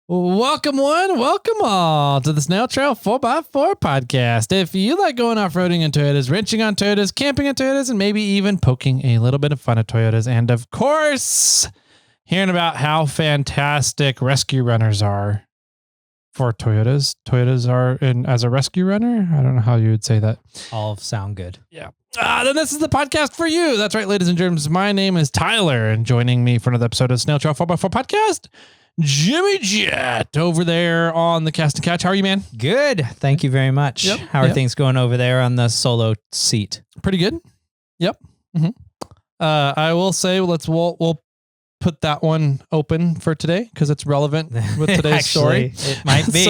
Welcome welcome all to the SnailTrail4x4 podcast. If you like going off-roading in Toyotas, wrenching on Toyotas, camping in Toyotas, and maybe even poking a little bit of fun at Toyotas, and of course, hearing about how fantastic rescue runners are for Toyotas. Toyotas are as a rescue runner. I don't know how you would say that. All sound good. Yeah. Then this is the podcast for you. That's right, ladies and germs. My name is Tyler, and joining me for another episode of SnailTrail4x4 podcast, Jimmy Jet over there on the Cast and Catch. How are you, man? Good. Thank you very much. Yep. How are things going over there on the solo seat? Pretty good. Yep. Mm-hmm. I will say we'll put that one open for today because it's relevant with today's story. It might be.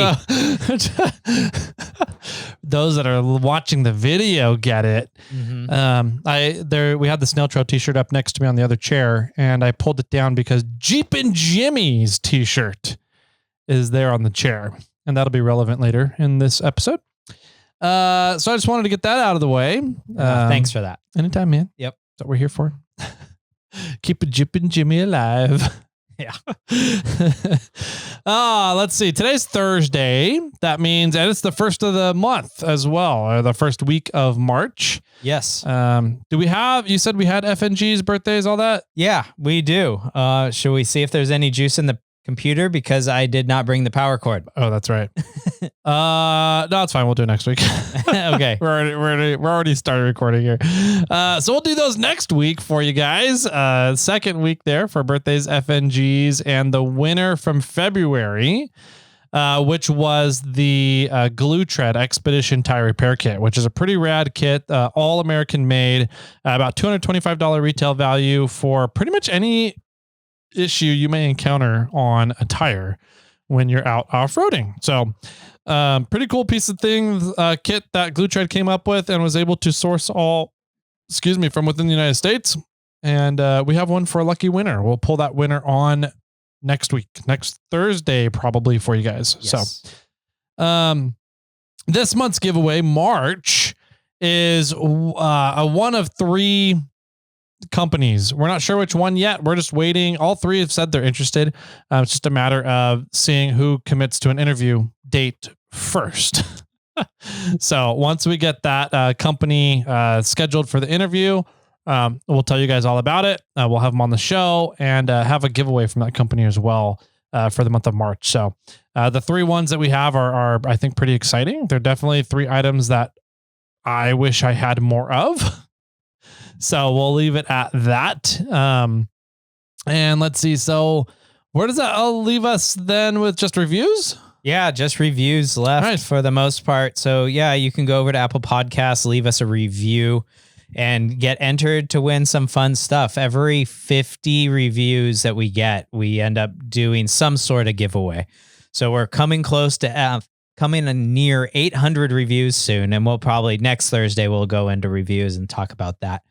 Those that are watching the video get it. Mm-hmm. We had the Snail Trail t-shirt up next to me on the other chair, and I pulled it down because Jeep and Jimmy's t-shirt is there on the chair, and that'll be relevant later in this episode. So I just wanted to get that out of the way. Thanks for that. Anytime, man. Yep. That's what we're here for. Keep a Jeep and Jimmy alive. Yeah. Let's see. Today's Thursday. That means, and it's the first of the month as well, or the first week of March. Yes. You said we had FNG's birthdays, all that? Yeah, we do. Should we see if there's any juice in the computer? Because I did not bring the power cord. Oh, that's right. No, it's fine. We'll do it next week. Okay. We're already started recording here. So we'll do those next week for you guys. Second week there for birthdays, FNGs, and the winner from February, which was the Glue Tread Expedition Tire Repair Kit, which is a pretty rad kit, all American made, about $225 retail value for pretty much any issue you may encounter on a tire when you're out off-roading. So pretty cool piece of kit that Glue Tread came up with and was able to source from within the United States. And we have one for a lucky winner. We'll pull that winner on next Thursday, probably, for you guys. Yes. So this month's giveaway, March, is a one of three companies. We're not sure which one yet. We're just waiting. All three have said they're interested. It's just a matter of seeing who commits to an interview date first. So once we get that company scheduled for the interview, we'll tell you guys all about it. We'll have them on the show and have a giveaway from that company as well for the month of March. So the three ones that we have are I think pretty exciting. They're definitely three items that I wish I had more of. So we'll leave it at that. And let's see. So where does that all leave us then with just reviews? Yeah, just reviews left for the most part. So yeah, you can go over to Apple Podcasts, leave us a review, and get entered to win some fun stuff. Every 50 reviews that we get, we end up doing some sort of giveaway. So we're coming close to coming near 800 reviews soon, and we'll probably next Thursday we'll go into reviews and talk about that.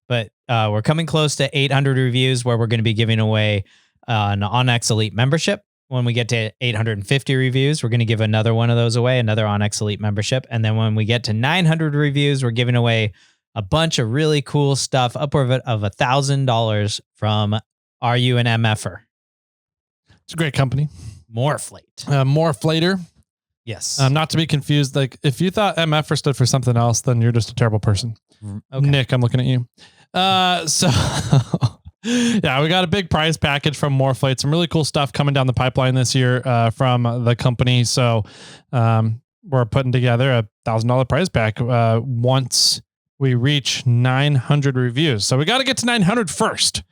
But we're coming close to 800 reviews where we're going to be giving away an Onyx Elite membership. When we get to 850 reviews, we're going to give another one of those away, another Onyx Elite membership. And then when we get to 900 reviews, we're giving away a bunch of really cool stuff, upward of $1,000 from Are You an MFer? It's a great company. Moreflate. Moreflater. Yes. Not to be confused. Like if you thought MFer stood for something else, then you're just a terrible person. Okay. Nick, I'm looking at you. So yeah, we got a big prize package from Moreflate. Some really cool stuff coming down the pipeline this year from the company. So we're putting together a $1,000 prize pack once we reach 900 reviews. So we got to get to 900 first,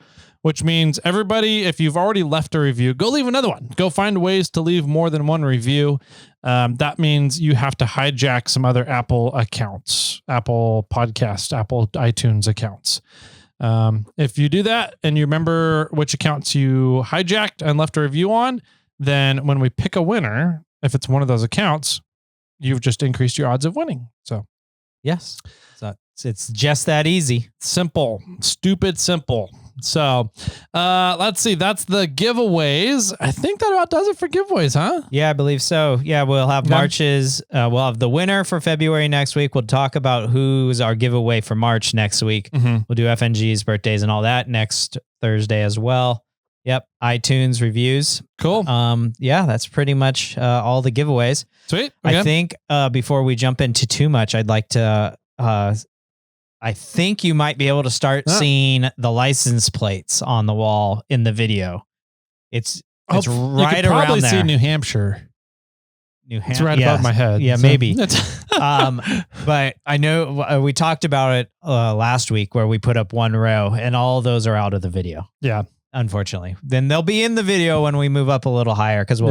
which means everybody, if you've already left a review, go leave another one. Go find ways to leave more than one review. That means you have to hijack some other Apple accounts, Apple Podcasts, Apple iTunes accounts. If you do that and you remember which accounts you hijacked and left a review on, then when we pick a winner, if it's one of those accounts, you've just increased your odds of winning. So yes, so it's just that easy. Simple, stupid, simple. So let's see. That's the giveaways. I think that about does it for giveaways, huh? Yeah, I believe so. Yeah, we'll have March's. We'll have the winner for February next week. We'll talk about who's our giveaway for March next week. Mm-hmm. We'll do FNG's birthdays and all that next Thursday as well. Yep. iTunes reviews. Cool. Yeah, that's pretty much all the giveaways. Sweet. Okay. I think before we jump into too much, I'd like to, I think you might be able to start seeing the license plates on the wall in the video. It's right around there. You could probably see New Hampshire. It's right above my head. Yeah, so. Maybe. But I know we talked about it last week where we put up one row and all those are out of the video. Yeah. Unfortunately. Then they'll be in the video when we move up a little higher because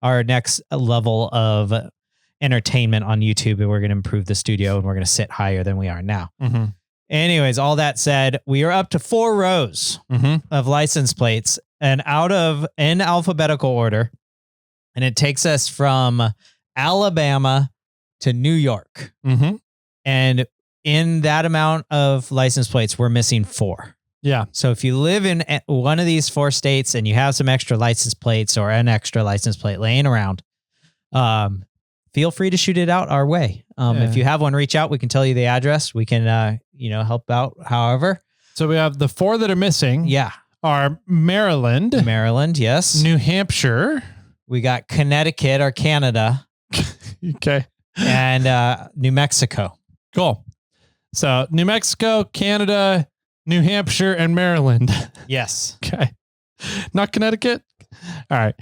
our next level of entertainment on YouTube, and we're going to improve the studio and we're going to sit higher than we are now. Mm-hmm. Anyways, all that said, we are up to 4 rows of license plates and in alphabetical order. And it takes us from Alabama to New York. Mm-hmm. And in that amount of license plates, we're missing 4. Yeah. So if you live in one of these 4 states and you have some extra license plates or an extra license plate laying around, feel free to shoot it out our way. If you have one, reach out. We can tell you the address. We can, help out however. So we have the 4 that are missing. Yeah. Are Maryland. Yes. New Hampshire. We got Connecticut or Canada. Okay. And New Mexico. Cool. So New Mexico, Canada, New Hampshire, and Maryland. Yes. Okay. Not Connecticut? All right.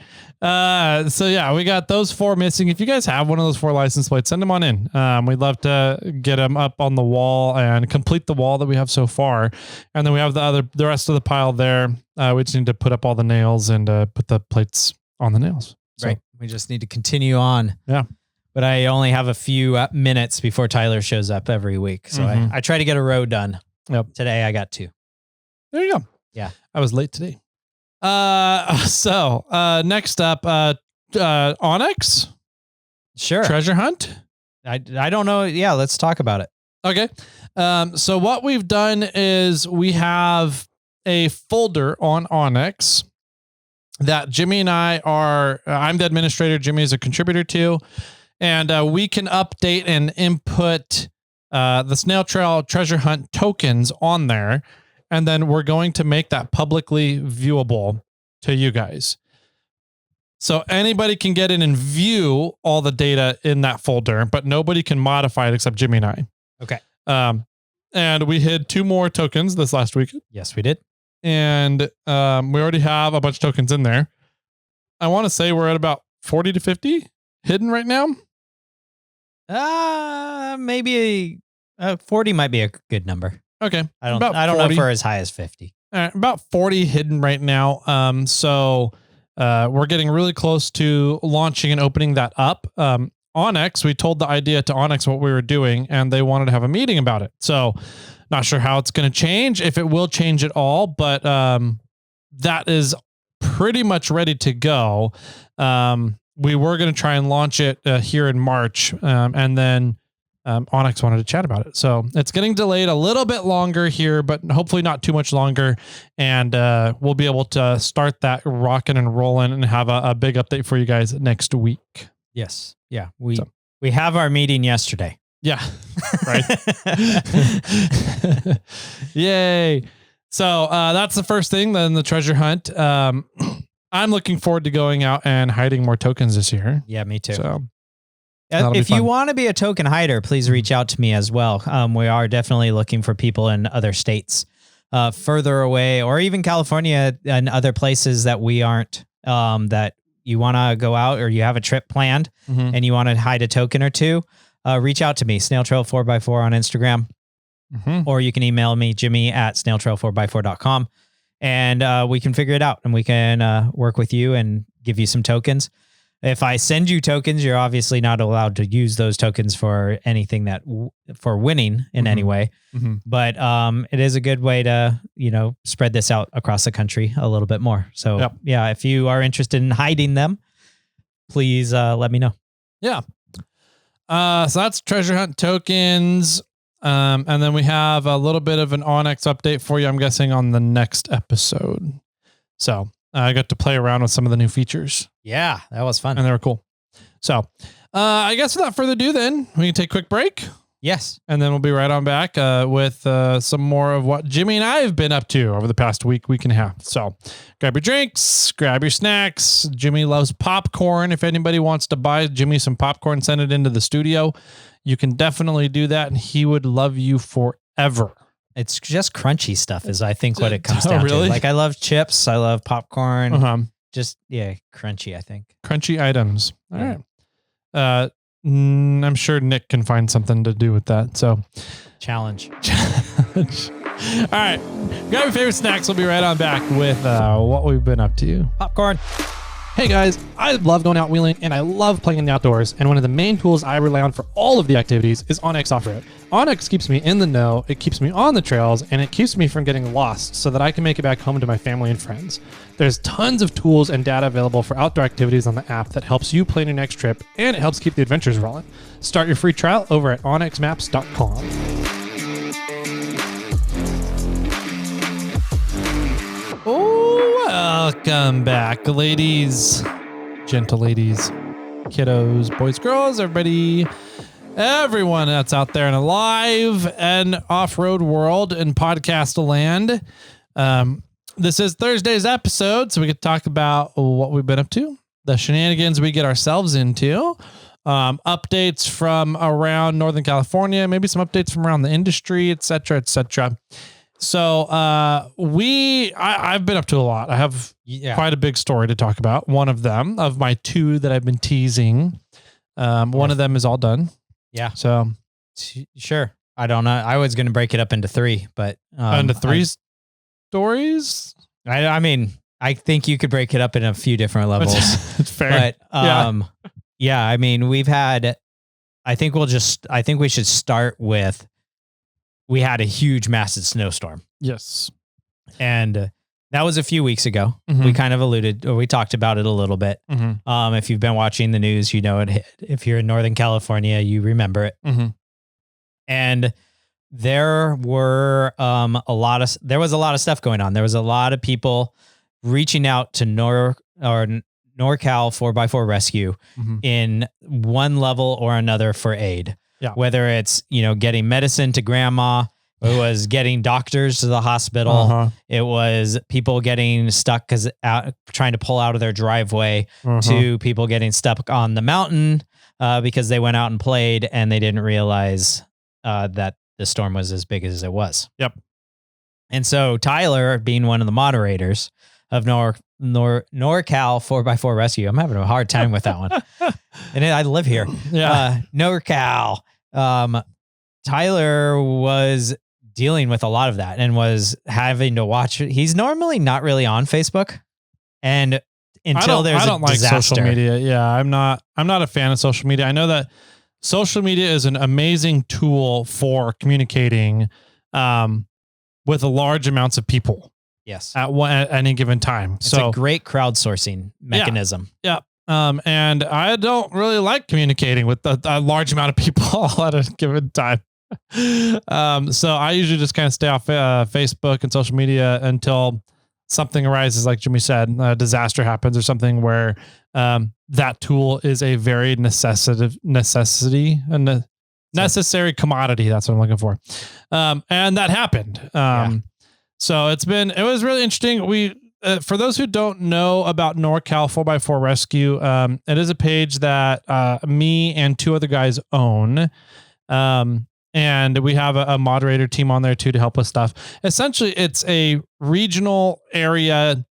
So yeah, we got those 4 missing. If you guys have one of those 4 license plates, send them on in. We'd love to get them up on the wall and complete the wall that we have so far. And then we have the rest of the pile there. We just need to put up all the nails and put the plates on the nails. So. Right. We just need to continue on. Yeah. But I only have a few minutes before Tyler shows up every week. So I try to get a row done. Yep. Today I got 2. There you go. Yeah. I was late today. So next up, Onyx. Sure. Treasure hunt. I don't know. Yeah. Let's talk about it. Okay. So what we've done is we have a folder on Onyx that Jimmy and I I'm the administrator. Jimmy is a contributor to, and we can update and input the Snail Trail treasure hunt tokens on there. And then we're going to make that publicly viewable to you guys. So anybody can get in and view all the data in that folder, but nobody can modify it except Jimmy and I. Okay. And we hid 2 more tokens this last week. Yes, we did. And we already have a bunch of tokens in there. I want to say we're at about 40 to 50 hidden right now. Maybe 40 might be a good number. Okay. I don't know for as high as 50. About 40 hidden right now. So we're getting really close to launching and opening that up. Onyx, we told the idea to Onyx what we were doing, and they wanted to have a meeting about it. So not sure how it's going to change, if it will change at all, but that is pretty much ready to go. We were going to try and launch it here in March, and then Onyx wanted to chat about it. So it's getting delayed a little bit longer here, but hopefully not too much longer. And we'll be able to start that rocking and rolling and have a big update for you guys next week. Yes. Yeah. We have our meeting yesterday. Yeah. Right. Yay. So that's the first thing. Then the treasure hunt. I'm looking forward to going out and hiding more tokens this year. Yeah, me too. So if you want to be a token hider, please reach out to me as well. We are definitely looking for people in other states further away, or even California and other places that we aren't, that you want to go out, or you have a trip planned and you want to hide a token or 2. Reach out to me, SnailTrail4x4 on Instagram, or you can email me, Jimmy@SnailTrail4x4.com, and we can figure it out, and we can work with you and give you some tokens. If I send you tokens, you're obviously not allowed to use those tokens for anything for winning in any way. But it is a good way to, spread this out across the country a little bit more. So yeah, if you are interested in hiding them, please let me know. Yeah. So that's treasure hunt tokens. And then we have a little bit of an Onyx update for you, I'm guessing, on the next episode. So I got to play around with some of the new features. Yeah, that was fun. And they were cool. So I guess without further ado, then we can take a quick break. Yes. And then we'll be right on back with some more of what Jimmy and I have been up to over the past week and a half. So grab your drinks, grab your snacks. Jimmy loves popcorn. If anybody wants to buy Jimmy some popcorn, send it into the studio. You can definitely do that, and he would love you forever. It's just crunchy stuff is, I think, what it comes down to. Like, I love chips. I love popcorn. Just, crunchy, I think. Crunchy items. All right. I'm sure Nick can find something to do with that. So challenge. All right. Grab your favorite snacks. We'll be right on back with what we've been up to. Popcorn. Hey guys, I love going out wheeling and I love playing in the outdoors. And one of the main tools I rely on for all of the activities is onX Off-Road. onX keeps me in the know, it keeps me on the trails, and it keeps me from getting lost so that I can make it back home to my family and friends. There's tons of tools and data available for outdoor activities on the app that helps you plan your next trip, and it helps keep the adventures rolling. Start your free trial over at onxmaps.com. Welcome back, ladies, gentle ladies, kiddos, boys, girls, everyone that's out there in a live and off-road world and podcast land. This is Thursday's episode, so we could talk about what we've been up to, the shenanigans we get ourselves into, updates from around Northern California, maybe some updates from around the industry, et cetera, et cetera. So I've been up to a lot. I have quite a big story to talk about. One of them, of my two that I've been teasing, one of them is all done. Yeah. So sure. I don't know. I was going to break it up into three, but into three stories. I mean, I think you could break it up in a few different levels. It's fair. But I mean, we've had. I think we should start with. We had a huge, massive snowstorm. Yes. And that was a few weeks ago. Mm-hmm. We kind of we talked about it a little bit. Mm-hmm. If you've been watching the news, you know it hit. If you're in Northern California, you remember it. Mm-hmm. And there was a lot of stuff going on. There was a lot of people reaching out to NorCal 4x4 Rescue in one level or another for aid. Yeah. Whether it's, getting medicine to grandma, it was getting doctors to the hospital. It was people getting stuck trying to pull out of their driveway to people getting stuck on the mountain because they went out and played and they didn't realize that the storm was as big as it was. Yep. And so Tyler, being one of the moderators of NorCal 4x4 Rescue. I'm having a hard time with that one. And I live here. Yeah. NorCal. Tyler was dealing with a lot of that and was having to watch. He's normally not really on Facebook. And until there's a disaster. Like social media. Yeah. I'm not a fan of social media. I know that social media is an amazing tool for communicating, with large amounts of people. Yes. At any given time. It's a great crowdsourcing mechanism. Yeah. And I don't really like communicating with a large amount of people at a given time. So I usually just kind of stay off Facebook and social media until something arises, like Jimmy said, a disaster happens or something where that tool is a very necessary commodity. That's what I'm looking for. And that happened. So it was really interesting. For those who don't know about NorCal 4x4 Rescue, it is a page that me and two other guys own. And we have a moderator team on there too to help with stuff. Essentially, it's a regional area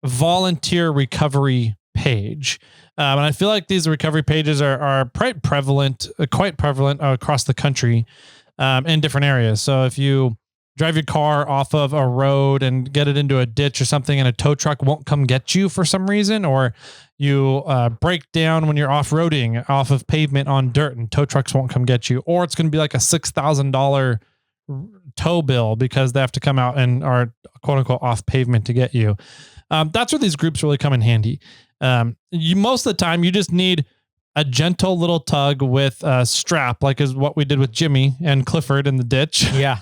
volunteer recovery page. And I feel like these recovery pages are quite prevalent across the country in different areas. So if you drive your car off of a road and get it into a ditch or something and a tow truck won't come get you for some reason, or you break down when you're off-roading off of pavement on dirt and tow trucks won't come get you, or it's going to be like a $6,000 tow bill because they have to come out and are quote unquote off pavement to get you. That's where these groups really come in handy. Most of the time you just need a gentle little tug with a strap, like is what we did with Jimmy and Clifford in the ditch. Yeah.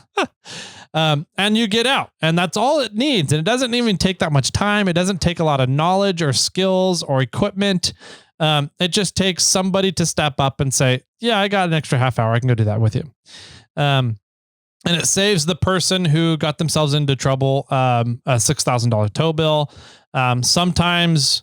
And you get out, and that's all it needs. And it doesn't even take that much time. It doesn't take a lot of knowledge or skills or equipment. It just takes somebody to step up and say, yeah, I got an extra half hour. I can go do that with you. And it saves the person who got themselves into trouble a $6,000 tow bill. Sometimes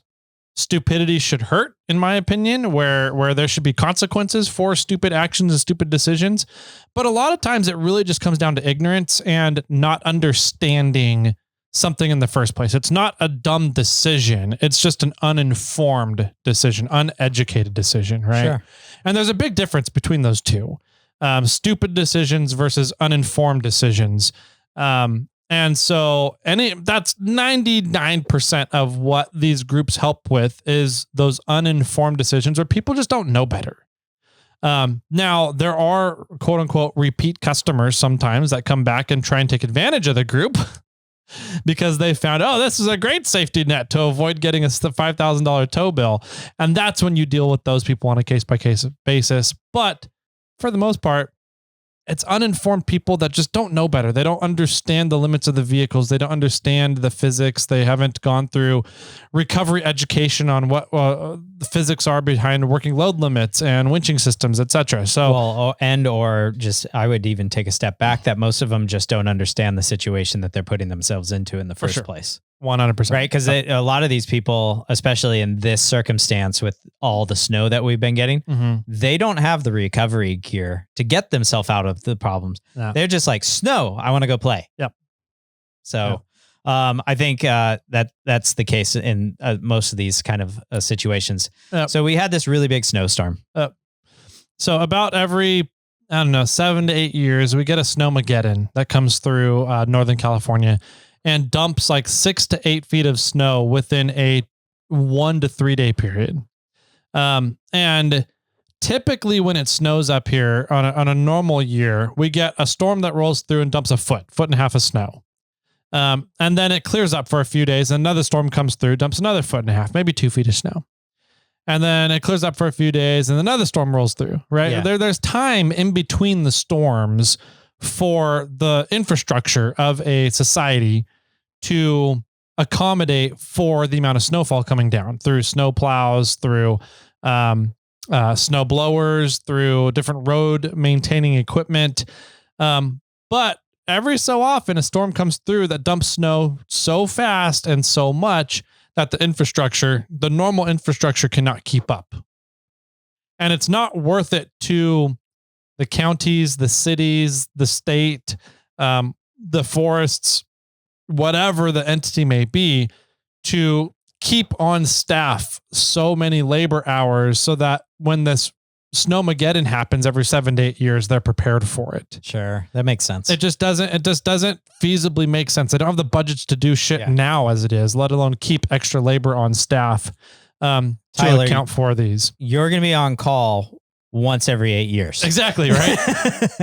stupidity should hurt, in my opinion, where there should be consequences for stupid actions and stupid decisions. But a lot of times it really just comes down to ignorance and not understanding something in the first place. It's not a dumb decision. It's just an uninformed decision, uneducated decision, right? Sure. And there's a big difference between those two. Stupid decisions versus uninformed decisions. And so that's 99% of what these groups help with is those uninformed decisions where people just don't know better. Now there are quote unquote repeat customers sometimes that come back and try and take advantage of the group because they found, oh, this is a great safety net to avoid getting a $5,000 tow bill. And that's when you deal with those people on a case by case basis. But for the most part, it's uninformed people that just don't know better. They don't understand the limits of the vehicles. They don't understand the physics. They haven't gone through recovery education on what the physics are behind working load limits and winching systems, etc. So, or just, I would even take a step back that most of them just don't understand the situation that they're putting themselves into in the first place. 100%. Right. Because a lot of these people, especially in this circumstance with all the snow that we've been getting, they don't have the recovery gear to get themselves out of the problems. Yeah. They're just like, snow, I want to go play. Yep. So I think that's the case in most of these kind of situations. Yep. So we had this really big snowstorm. So about every, 7 to 8 years, we get a Snowmageddon that comes through Northern California and dumps like 6 to 8 feet of snow within a 1 to 3 day period. And typically when it snows up here on a normal year, we get a storm that rolls through and dumps a foot and a half of snow. And then it clears up for a few days. Another storm comes through, dumps another 1.5 feet, maybe 2 feet of snow. And then it clears up for a few days and another storm rolls through, right? Yeah. There's time in between the storms for the infrastructure of a society to accommodate for the amount of snowfall coming down through snow plows, through snow blowers, through different road maintaining equipment. But every so often a storm comes through that dumps snow so fast and so much that the normal infrastructure cannot keep up. And it's not worth it to the counties, the cities, the state, the forests, whatever the entity may be, to keep on staff so many labor hours so that when this Snowmageddon happens every 7 to 8 years, they're prepared for it. Sure. That makes sense. It just doesn't feasibly make sense. They don't have the budgets to do shit now as it is, let alone keep extra labor on staff to account for these. You're going to be on call once every 8 years. Exactly, right?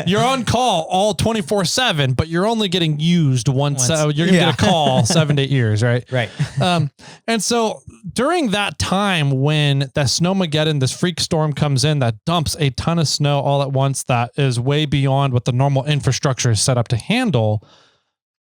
You're on call all 24/7, but you're only getting used once. You're going to get a call 7 to 8 years, right? Right. And so during that time when that Snowmageddon, this freak storm comes in that dumps a ton of snow all at once, that is way beyond what the normal infrastructure is set up to handle.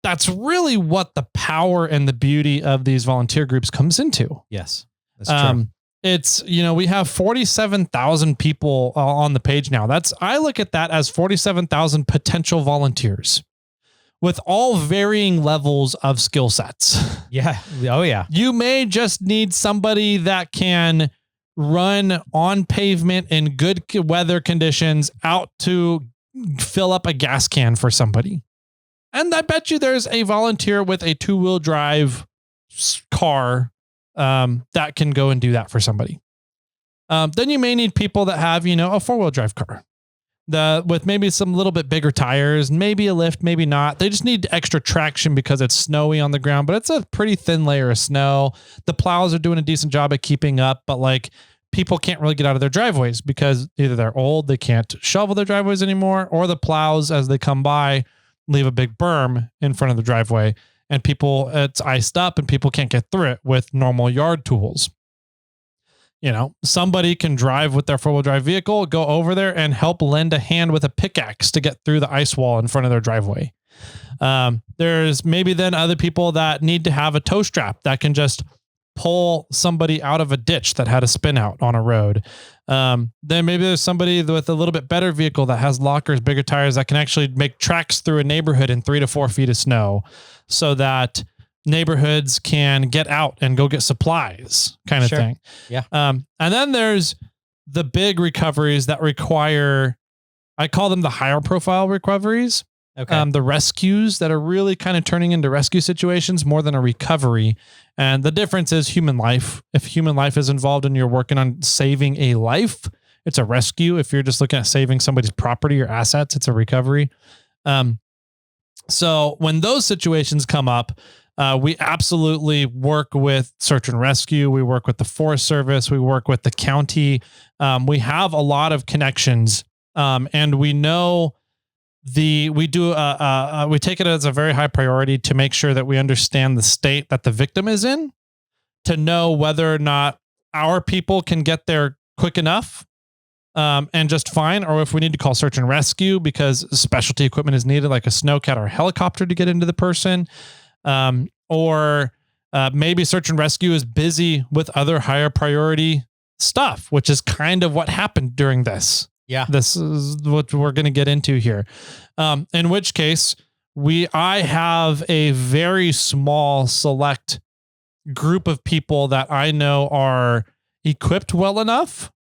That's really what the power and the beauty of these volunteer groups comes into. Yes, that's true. It's, we have 47,000 people on the page now. I look at that as 47,000 potential volunteers with all varying levels of skill sets. Yeah. Oh yeah. You may just need somebody that can run on pavement in good weather conditions out to fill up a gas can for somebody. And I bet you there's a volunteer with a 2-wheel drive car that can go and do that for somebody. Then you may need people that have, a 4-wheel drive car with maybe some little bit bigger tires, maybe a lift, maybe not. They just need extra traction because it's snowy on the ground, but it's a pretty thin layer of snow. The plows are doing a decent job at keeping up, but people can't really get out of their driveways because either they're old, they can't shovel their driveways anymore, or the plows as they come by leave a big berm in front of the driveway. And it's iced up and people can't get through it with normal yard tools. Somebody can drive with their 4-wheel drive vehicle, go over there and help lend a hand with a pickaxe to get through the ice wall in front of their driveway. There's maybe then other people that need to have a tow strap that can just pull somebody out of a ditch that had a spin out on a road. Then maybe there's somebody with a little bit better vehicle that has lockers, bigger tires that can actually make tracks through a neighborhood in 3 to 4 feet of snow so that neighborhoods can get out and go get supplies kind of thing. Yeah. And then there's the big recoveries that require, I call them the higher profile recoveries. Okay. The rescues that are really kind of turning into rescue situations more than a recovery. And the difference is human life. If human life is involved and you're working on saving a life, it's a rescue. If you're just looking at saving somebody's property or assets, it's a recovery. So when those situations come up, we absolutely work with search and rescue. We work with the Forest Service. We work with the county. We have a lot of connections, and we know we take it as a very high priority to make sure that we understand the state that the victim is in, to know whether or not our people can get there quick enough and just fine, or if we need to call search and rescue because specialty equipment is needed, like a snowcat or a helicopter to get into the person. Or maybe search and rescue is busy with other higher priority stuff, which is kind of what happened during this. Yeah. This is what we're going to get into here. In which case I have a very small select group of people that I know are equipped well enough.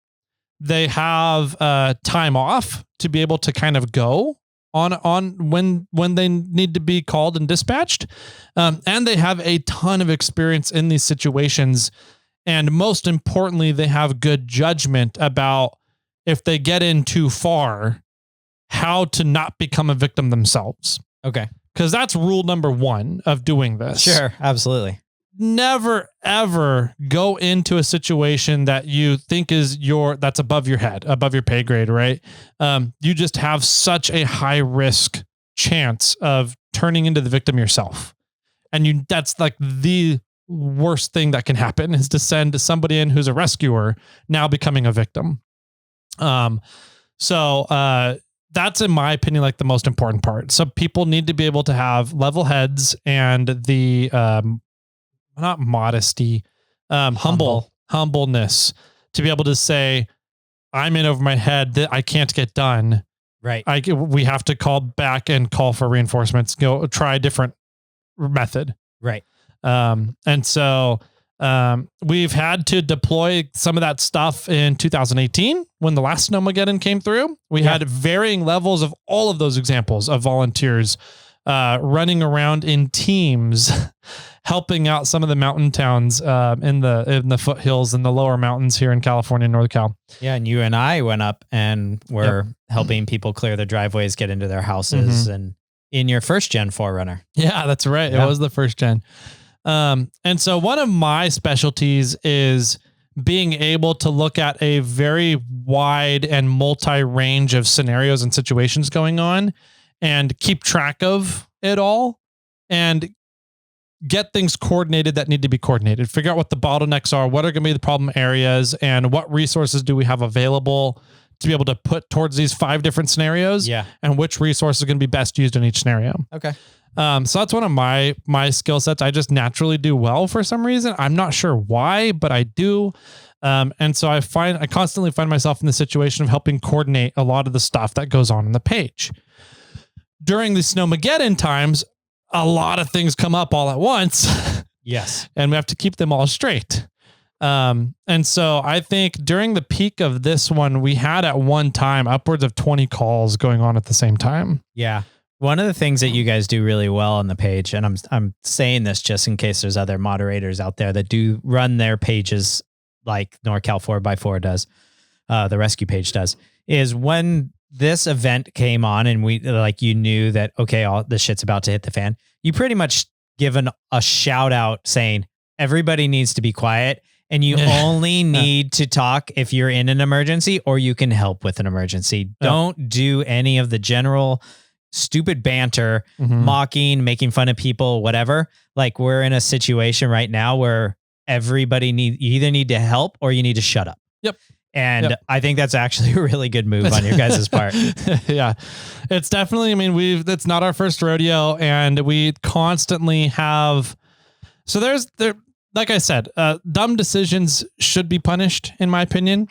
They have time off to be able to kind of go on when they need to be called and dispatched. And they have a ton of experience in these situations. And most importantly, they have good judgment about if they get in too far, how to not become a victim themselves. Okay. Because that's rule number 1 of doing this. Sure. Absolutely. Never, ever go into a situation that you think that's above your head, above your pay grade, right? You just have such a high risk chance of turning into the victim yourself. And that's like the worst thing that can happen, is to send somebody in who's a rescuer now becoming a victim. So that's, in my opinion, like the most important part. So people need to be able to have level heads and the, not modesty, humbleness to be able to say, I'm in over my head, that I can't get done. Right. We have to call back and call for reinforcements, go try a different method. Right. And so, we've had to deploy some of that stuff in 2018 when the last Snowmageddon came through. We had varying levels of all of those examples of volunteers running around in teams, helping out some of the mountain towns in the foothills and the lower mountains here in California and North Cal. Yeah, and you and I went up and were helping people clear their driveways, get into their houses, and in your first gen 4Runner. Yeah, that's right. It was the first gen. And so one of my specialties is being able to look at a very wide and multi-range of scenarios and situations going on and keep track of it all and get things coordinated that need to be coordinated. Figure out what the bottlenecks are, what are going to be the problem areas, and what resources do we have available to be able to put towards these 5 different scenarios, and which resource is going to be best used in each scenario. Okay. So that's one of my skill sets. I just naturally do well for some reason. I'm not sure why, but I do. And so I constantly find myself in the situation of helping coordinate a lot of the stuff that goes on the page. During the Snowmageddon times, a lot of things come up all at once. Yes. And we have to keep them all straight. And so I think during the peak of this one, we had at one time upwards of 20 calls going on at the same time. Yeah. One of the things that you guys do really well on the page, and I'm saying this just in case there's other moderators out there that do run their pages like NorCal 4x4 does, the rescue page does, is when this event came on and you knew that, okay, all this shit's about to hit the fan, you pretty much given a shout out saying everybody needs to be quiet and you only need to talk if you're in an emergency or you can help with an emergency. Don't do any of the general stupid banter, mocking, making fun of people, whatever. Like, we're in a situation right now where everybody you either need to help or you need to shut up. Yep. And I think that's actually a really good move on your guys' part. Yeah, it's definitely, I mean, it's not our first rodeo, and we constantly have, so like I said, dumb decisions should be punished, in my opinion.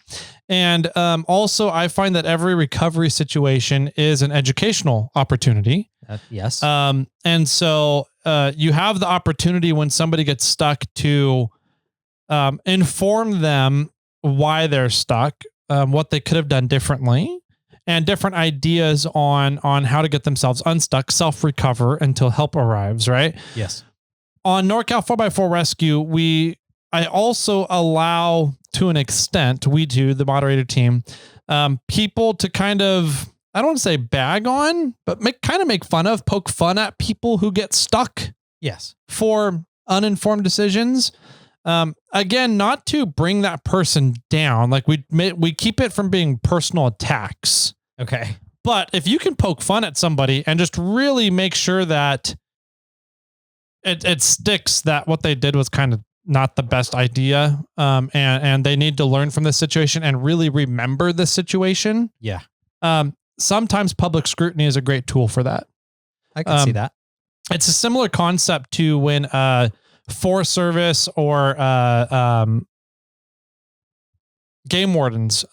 And also, I find that every recovery situation is an educational opportunity. Yes. And so you have the opportunity when somebody gets stuck to inform them why they're stuck, what they could have done differently, and different ideas on how to get themselves unstuck, self-recover until help arrives, right? Yes. On NorCal 4x4 Rescue, I also allow, to an extent, the moderator team, people to kind of, I don't want to say bag on, but make fun of, poke fun at people who get stuck. Yes. For uninformed decisions. Again, not to bring that person down. Like we keep it from being personal attacks. Okay. But if you can poke fun at somebody and just really make sure that it sticks that what they did was kind of not the best idea, and they need to learn from this situation and really remember this situation. Yeah. Sometimes public scrutiny is a great tool for that. I can see that. It's a similar concept to when Forest Service or game wardens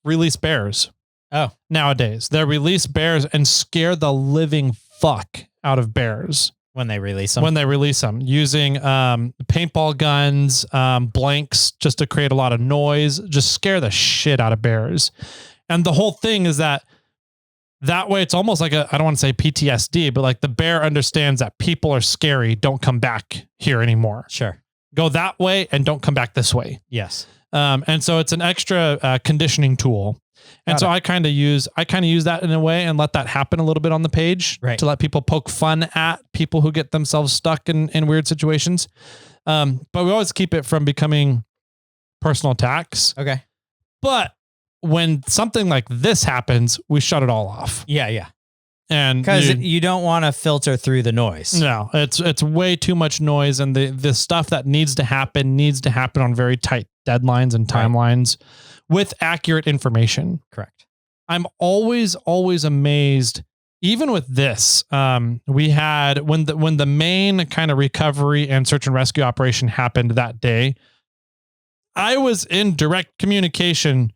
release bears. Oh, nowadays they release bears and scare the living fuck out of bears when they release them. Using paintball guns, blanks, just to create a lot of noise, just scare the shit out of bears. And the whole thing is that way it's almost like I don't want to say PTSD, but like the bear understands that people are scary. Don't come back here anymore. Sure. Go that way and don't come back this way. Yes. And so it's an extra conditioning tool. And so I kind of use that in a way and let that happen a little bit on the page, right, to let people poke fun at people who get themselves stuck in weird situations. But we always keep it from becoming personal attacks. Okay. But when something like this happens, we shut it all off. Yeah. Yeah. And because you don't want to filter through the noise. No, it's way too much noise. And the stuff that needs to happen on very tight deadlines and timelines, right, with accurate information. Correct. I'm always amazed, even with this. We had when the main kind of recovery and search and rescue operation happened that day, I was in direct communication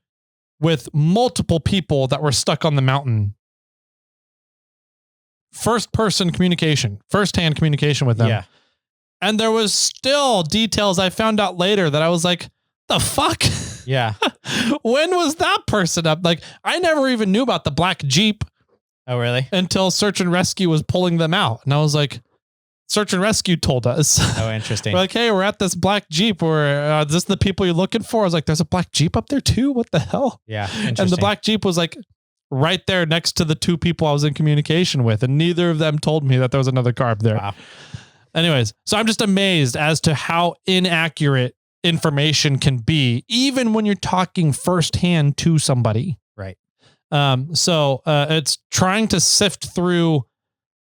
with multiple people that were stuck on the mountain. First-hand communication with them. Yeah. And there was still details I found out later that I was like, the fuck? Yeah. When was that person up? Like, I never even knew about the black Jeep. Oh, really? Until search and rescue was pulling them out. And I was like, search and rescue told us. Oh, interesting. We're like, hey, we're at this black Jeep. Is this the people you're looking for? I was like, there's a black Jeep up there too? What the hell? Yeah. And the black Jeep was like right there next to the two people I was in communication with. And neither of them told me that there was another car up there. Wow. Anyways, so I'm just amazed as to how inaccurate information can be, even when you're talking firsthand to somebody. Right. So it's trying to sift through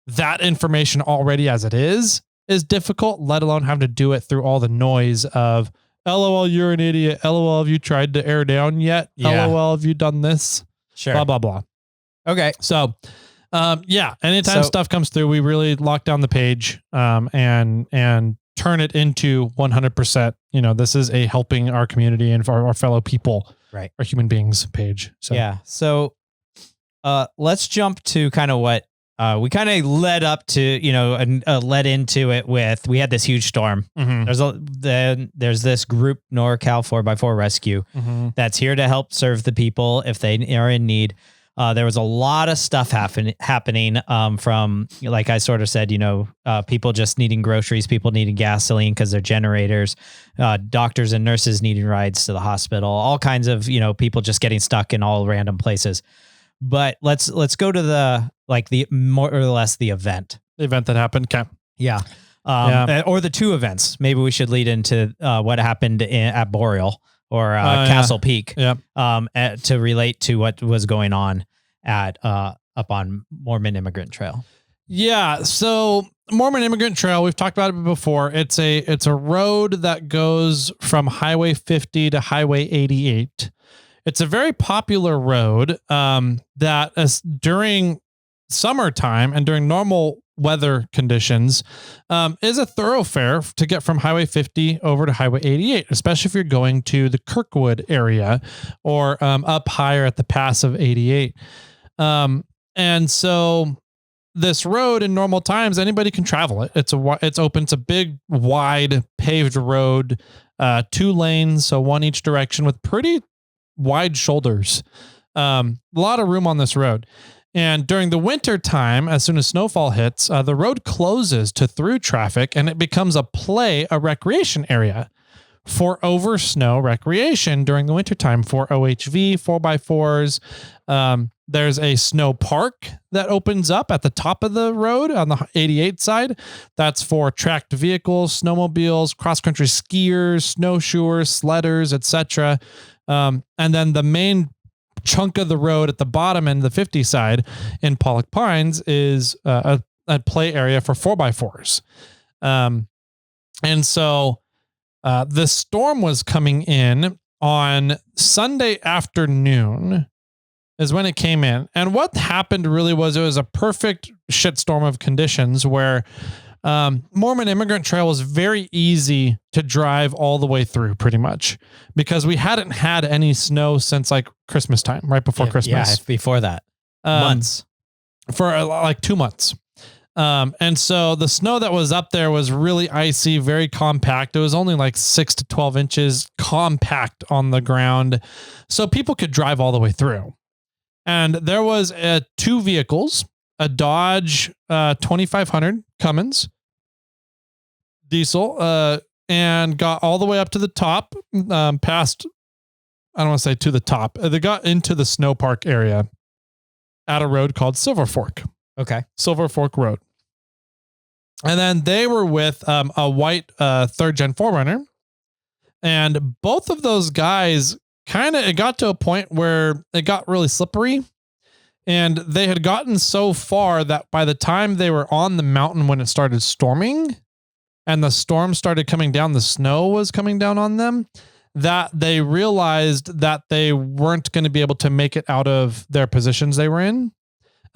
that information already as it is difficult, let alone having to do it through all the noise of LOL, you're an idiot. LOL, have you tried to air down yet? Yeah. LOL, have you done this? Sure. Blah, blah, blah. Okay. So, anytime stuff comes through, we really lock down the page, and turn it into 100%. This is a helping our community and for our fellow people, right, our human beings page. So, yeah. So, let's jump to kind of what we kind of led up to, and led into it with. We had this huge storm. Mm-hmm. There's this group, NorCal 4x4 Rescue, mm-hmm, that's here to help serve the people if they are in need. There was a lot of stuff happening from, like I sort of said, people just needing groceries, people needing gasoline because they're generators, doctors and nurses needing rides to the hospital, all kinds of, people just getting stuck in all random places. But let's go to the more or less the event. The event that happened. Okay. Yeah. Or the two events. Maybe we should lead into what happened at Boreal or Castle Peak. Yeah. To relate to what was going on at up on Mormon Immigrant Trail. Yeah. So Mormon Immigrant Trail, we've talked about it before. It's a road that goes from Highway 50 to Highway 88. It's a very popular road that is during summertime and during normal weather conditions is a thoroughfare to get from Highway 50 over to Highway 88, especially if you're going to the Kirkwood area or up higher at the pass of 88. And so this road in normal times, anybody can travel it. It's open. It's a big, wide paved road, 2 lanes, so one each direction with pretty wide shoulders. A lot of room on this road. And during the winter time, as soon as snowfall hits, the road closes to through traffic and it becomes a recreation area for over snow recreation during the wintertime for OHV, 4x4s. There's a snow park that opens up at the top of the road on the 88 side. That's for tracked vehicles, snowmobiles, cross-country skiers, snowshoers, sledders, etc. And then the main chunk of the road at the bottom end, the 50 side in Pollock Pines, is a play area for 4x4s. And so the storm was coming in on Sunday afternoon is when it came in. And what happened really was it was a perfect shitstorm of conditions where Mormon Immigrant Trail was very easy to drive all the way through pretty much because we hadn't had any snow since like Christmas time, right before Christmas. Yeah, before that. Months. For like 2 months. And so the snow that was up there was really icy, very compact. It was only like 6 to 12 inches compact on the ground. So people could drive all the way through. And there was 2 vehicles, a Dodge 2500 Cummins diesel, and got all the way up to the top, past, I don't want to say to the top. They got into the snow park area at a road called Silver Fork. Okay. Silver Fork Road. And then they were with a white 3rd Gen 4Runner. And both of those guys it got to a point where it got really slippery. And they had gotten so far that by the time they were on the mountain when it started storming and the storm started coming down, the snow was coming down on them, that they realized that they weren't going to be able to make it out of their positions they were in.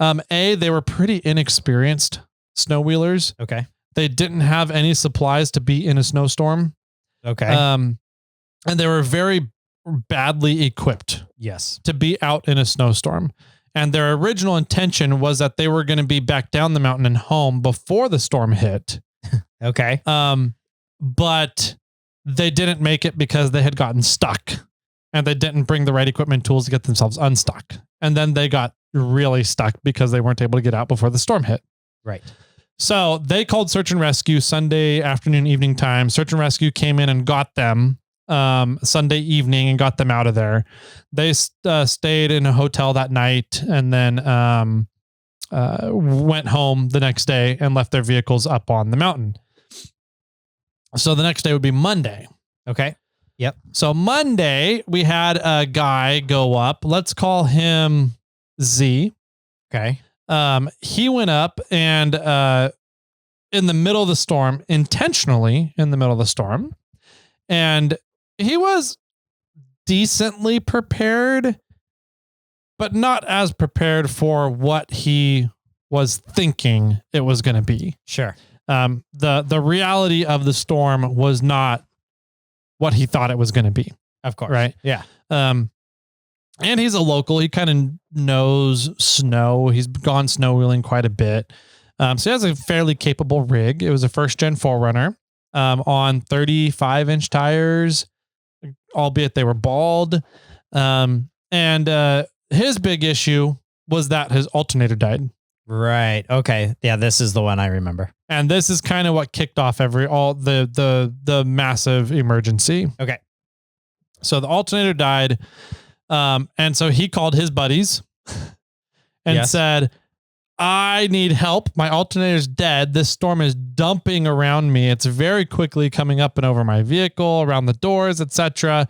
They were pretty inexperienced snow wheelers. Okay. They didn't have any supplies to be in a snowstorm. Okay. And they were very badly equipped. Yes. To be out in a snowstorm. And their original intention was that they were going to be back down the mountain and home before the storm hit. Okay. But they didn't make it because they had gotten stuck and they didn't bring the right equipment and tools to get themselves unstuck. And then they got really stuck because they weren't able to get out before the storm hit. Right. So they called search and rescue Sunday afternoon, evening time. Search and rescue came in and got them Sunday evening and got them out of there. They stayed in a hotel that night and then went home the next day and left their vehicles up on the mountain. So the next day would be Monday. Okay. Yep. So Monday we had a guy go up. Let's call him Z. Okay. He went up and in the middle of the storm, intentionally in the middle of the storm, and he was decently prepared, but not as prepared for what he was thinking it was going to be. Sure. The reality of the storm was not what he thought it was going to be. Of course. Right. Yeah. And he's a local. He kind of knows snow. He's gone snow wheeling quite a bit. So he has a fairly capable rig. It was a 1st Gen 4Runner on 35-inch tires, albeit they were bald. And his big issue was that his alternator died. Right. Okay. Yeah, this is the one I remember. And this is kind of what kicked off the massive emergency. Okay. So the alternator died. And so he called his buddies and said, I need help. My alternator's dead. This storm is dumping around me. It's very quickly coming up and over my vehicle, around the doors, etc.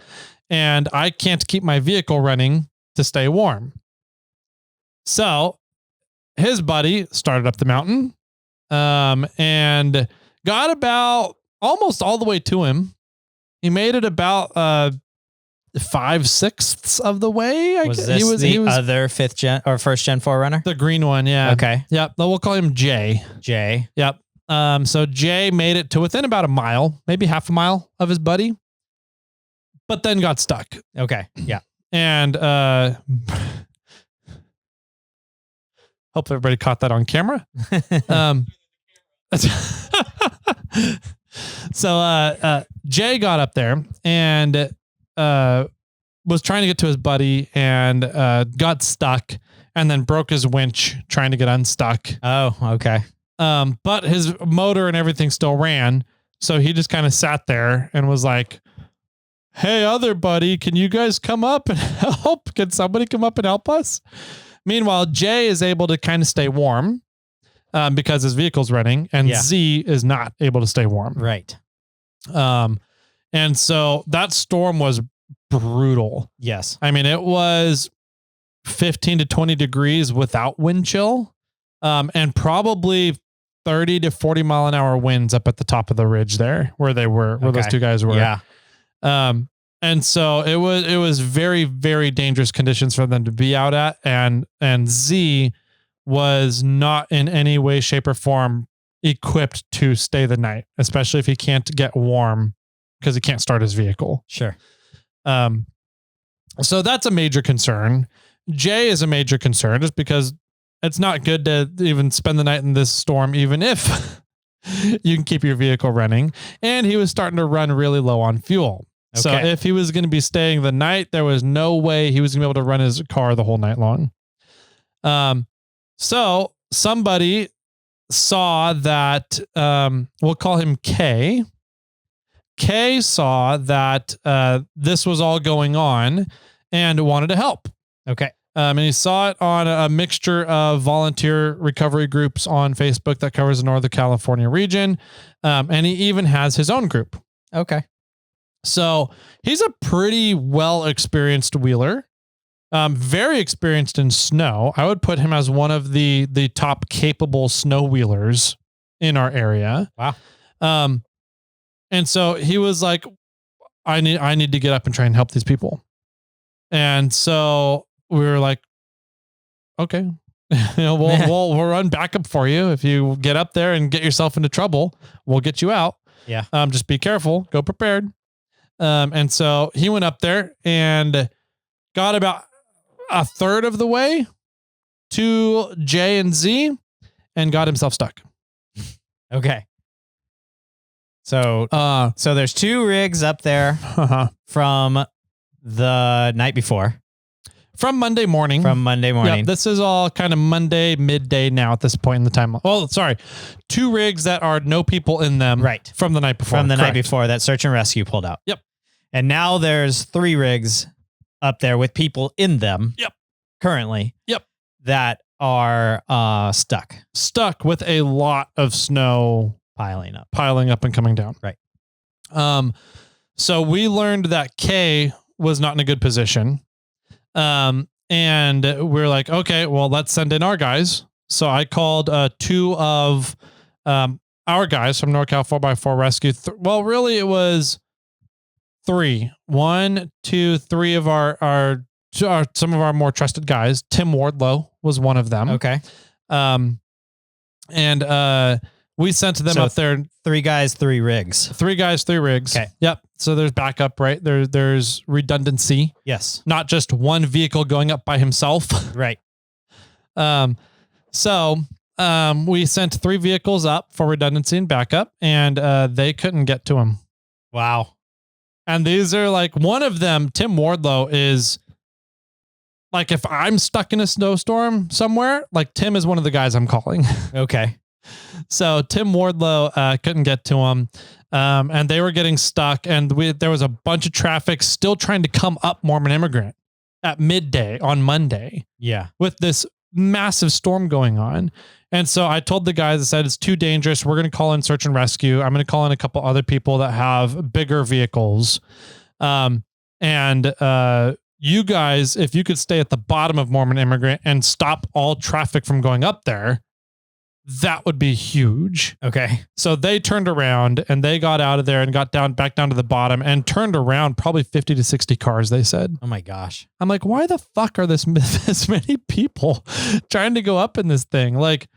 And I can't keep my vehicle running to stay warm. So his buddy started up the mountain and got about almost all the way to him. He made it about 5/6 of the way. Was this other 5th gen or 1st gen Forerunner? The green one, yeah. Okay. Yep. We'll call him Jay. Jay. Yep. So Jay made it to within about a mile, maybe half a mile of his buddy, but then got stuck. Okay. Yeah. And hope everybody caught that on camera. So Jay got up there and was trying to get to his buddy and got stuck and then broke his winch trying to get unstuck. Oh, okay. But his motor and everything still ran. So he just kind of sat there and was like, hey, other buddy, can you guys come up and help? Can somebody come up and help us? Meanwhile, Jay is able to kind of stay warm because his vehicle's running, and Z is not able to stay warm. Right. And so that storm was brutal. Yes. I mean, it was 15 to 20 degrees without wind chill, and probably 30 to 40 mile an hour winds up at the top of the ridge there where those two guys were. Yeah. And so it was very, very dangerous conditions for them to be out at. And Z was not in any way, shape, or form equipped to stay the night, especially if he can't get warm because he can't start his vehicle. Sure. So that's a major concern. Jay is a major concern just because it's not good to even spend the night in this storm, even if you can keep your vehicle running. And he was starting to run really low on fuel. Okay. So if he was going to be staying the night, there was no way he was going to be able to run his car the whole night long. So somebody saw that, we'll call him K. K saw that this was all going on and wanted to help. Okay. And he saw it on a mixture of volunteer recovery groups on Facebook that covers the Northern California region. And he even has his own group. Okay. So he's a pretty well-experienced wheeler, very experienced in snow. I would put him as one of the top capable snow wheelers in our area. Wow. And so he was like, I need to get up and try and help these people. And so we were like, okay, we'll run backup for you. If you get up there and get yourself into trouble, we'll get you out. Yeah. Just be careful, go prepared. And so he went up there and got about a third of the way to J and Z and got himself stuck. Okay. So there's 2 rigs up there from the night before. From Monday morning. Yeah, this is all kind of Monday midday now at this point in the time. Well, sorry. 2 rigs that are no people in them. Right. From the night before. Night before that search and rescue pulled out. Yep. And now there's 3 rigs up there with people in them. Yep. Currently. Yep. That are stuck. Stuck with a lot of snow piling up and coming down. Right. So we learned that K was not in a good position. And we're like, okay, well, let's send in our guys. So I called 2 of our guys from NorCal 4x4 Rescue. Well, really, it was 3. 1, 2, 3 of our some of our more trusted guys. Tim Wardlow was one of them. Okay. We sent them up there. 3 guys, 3 rigs. 3 guys, 3 rigs. Okay. Yep. So there's backup, right? There's redundancy. Yes. Not just one vehicle going up by himself. Right. So we sent 3 vehicles up for redundancy and backup, and they couldn't get to him. Wow. And these are like, one of them, Tim Wardlow, is like, if I'm stuck in a snowstorm somewhere, like Tim is one of the guys I'm calling. Okay. So Tim Wardlow couldn't get to him, and they were getting stuck, and there was a bunch of traffic still trying to come up Mormon Immigrant at midday on Monday. Yeah. With this massive storm going on. And so I told the guys, I said, it's too dangerous. We're going to call in search and rescue. I'm going to call in a couple other people that have bigger vehicles. You guys, if you could stay at the bottom of Mormon Immigrant and stop all traffic from going up there, that would be huge. Okay. So they turned around and they got out of there and got back down to the bottom and turned around probably 50 to 60 cars, they said. Oh my gosh. I'm like, why the fuck are this many people trying to go up in this thing? Like,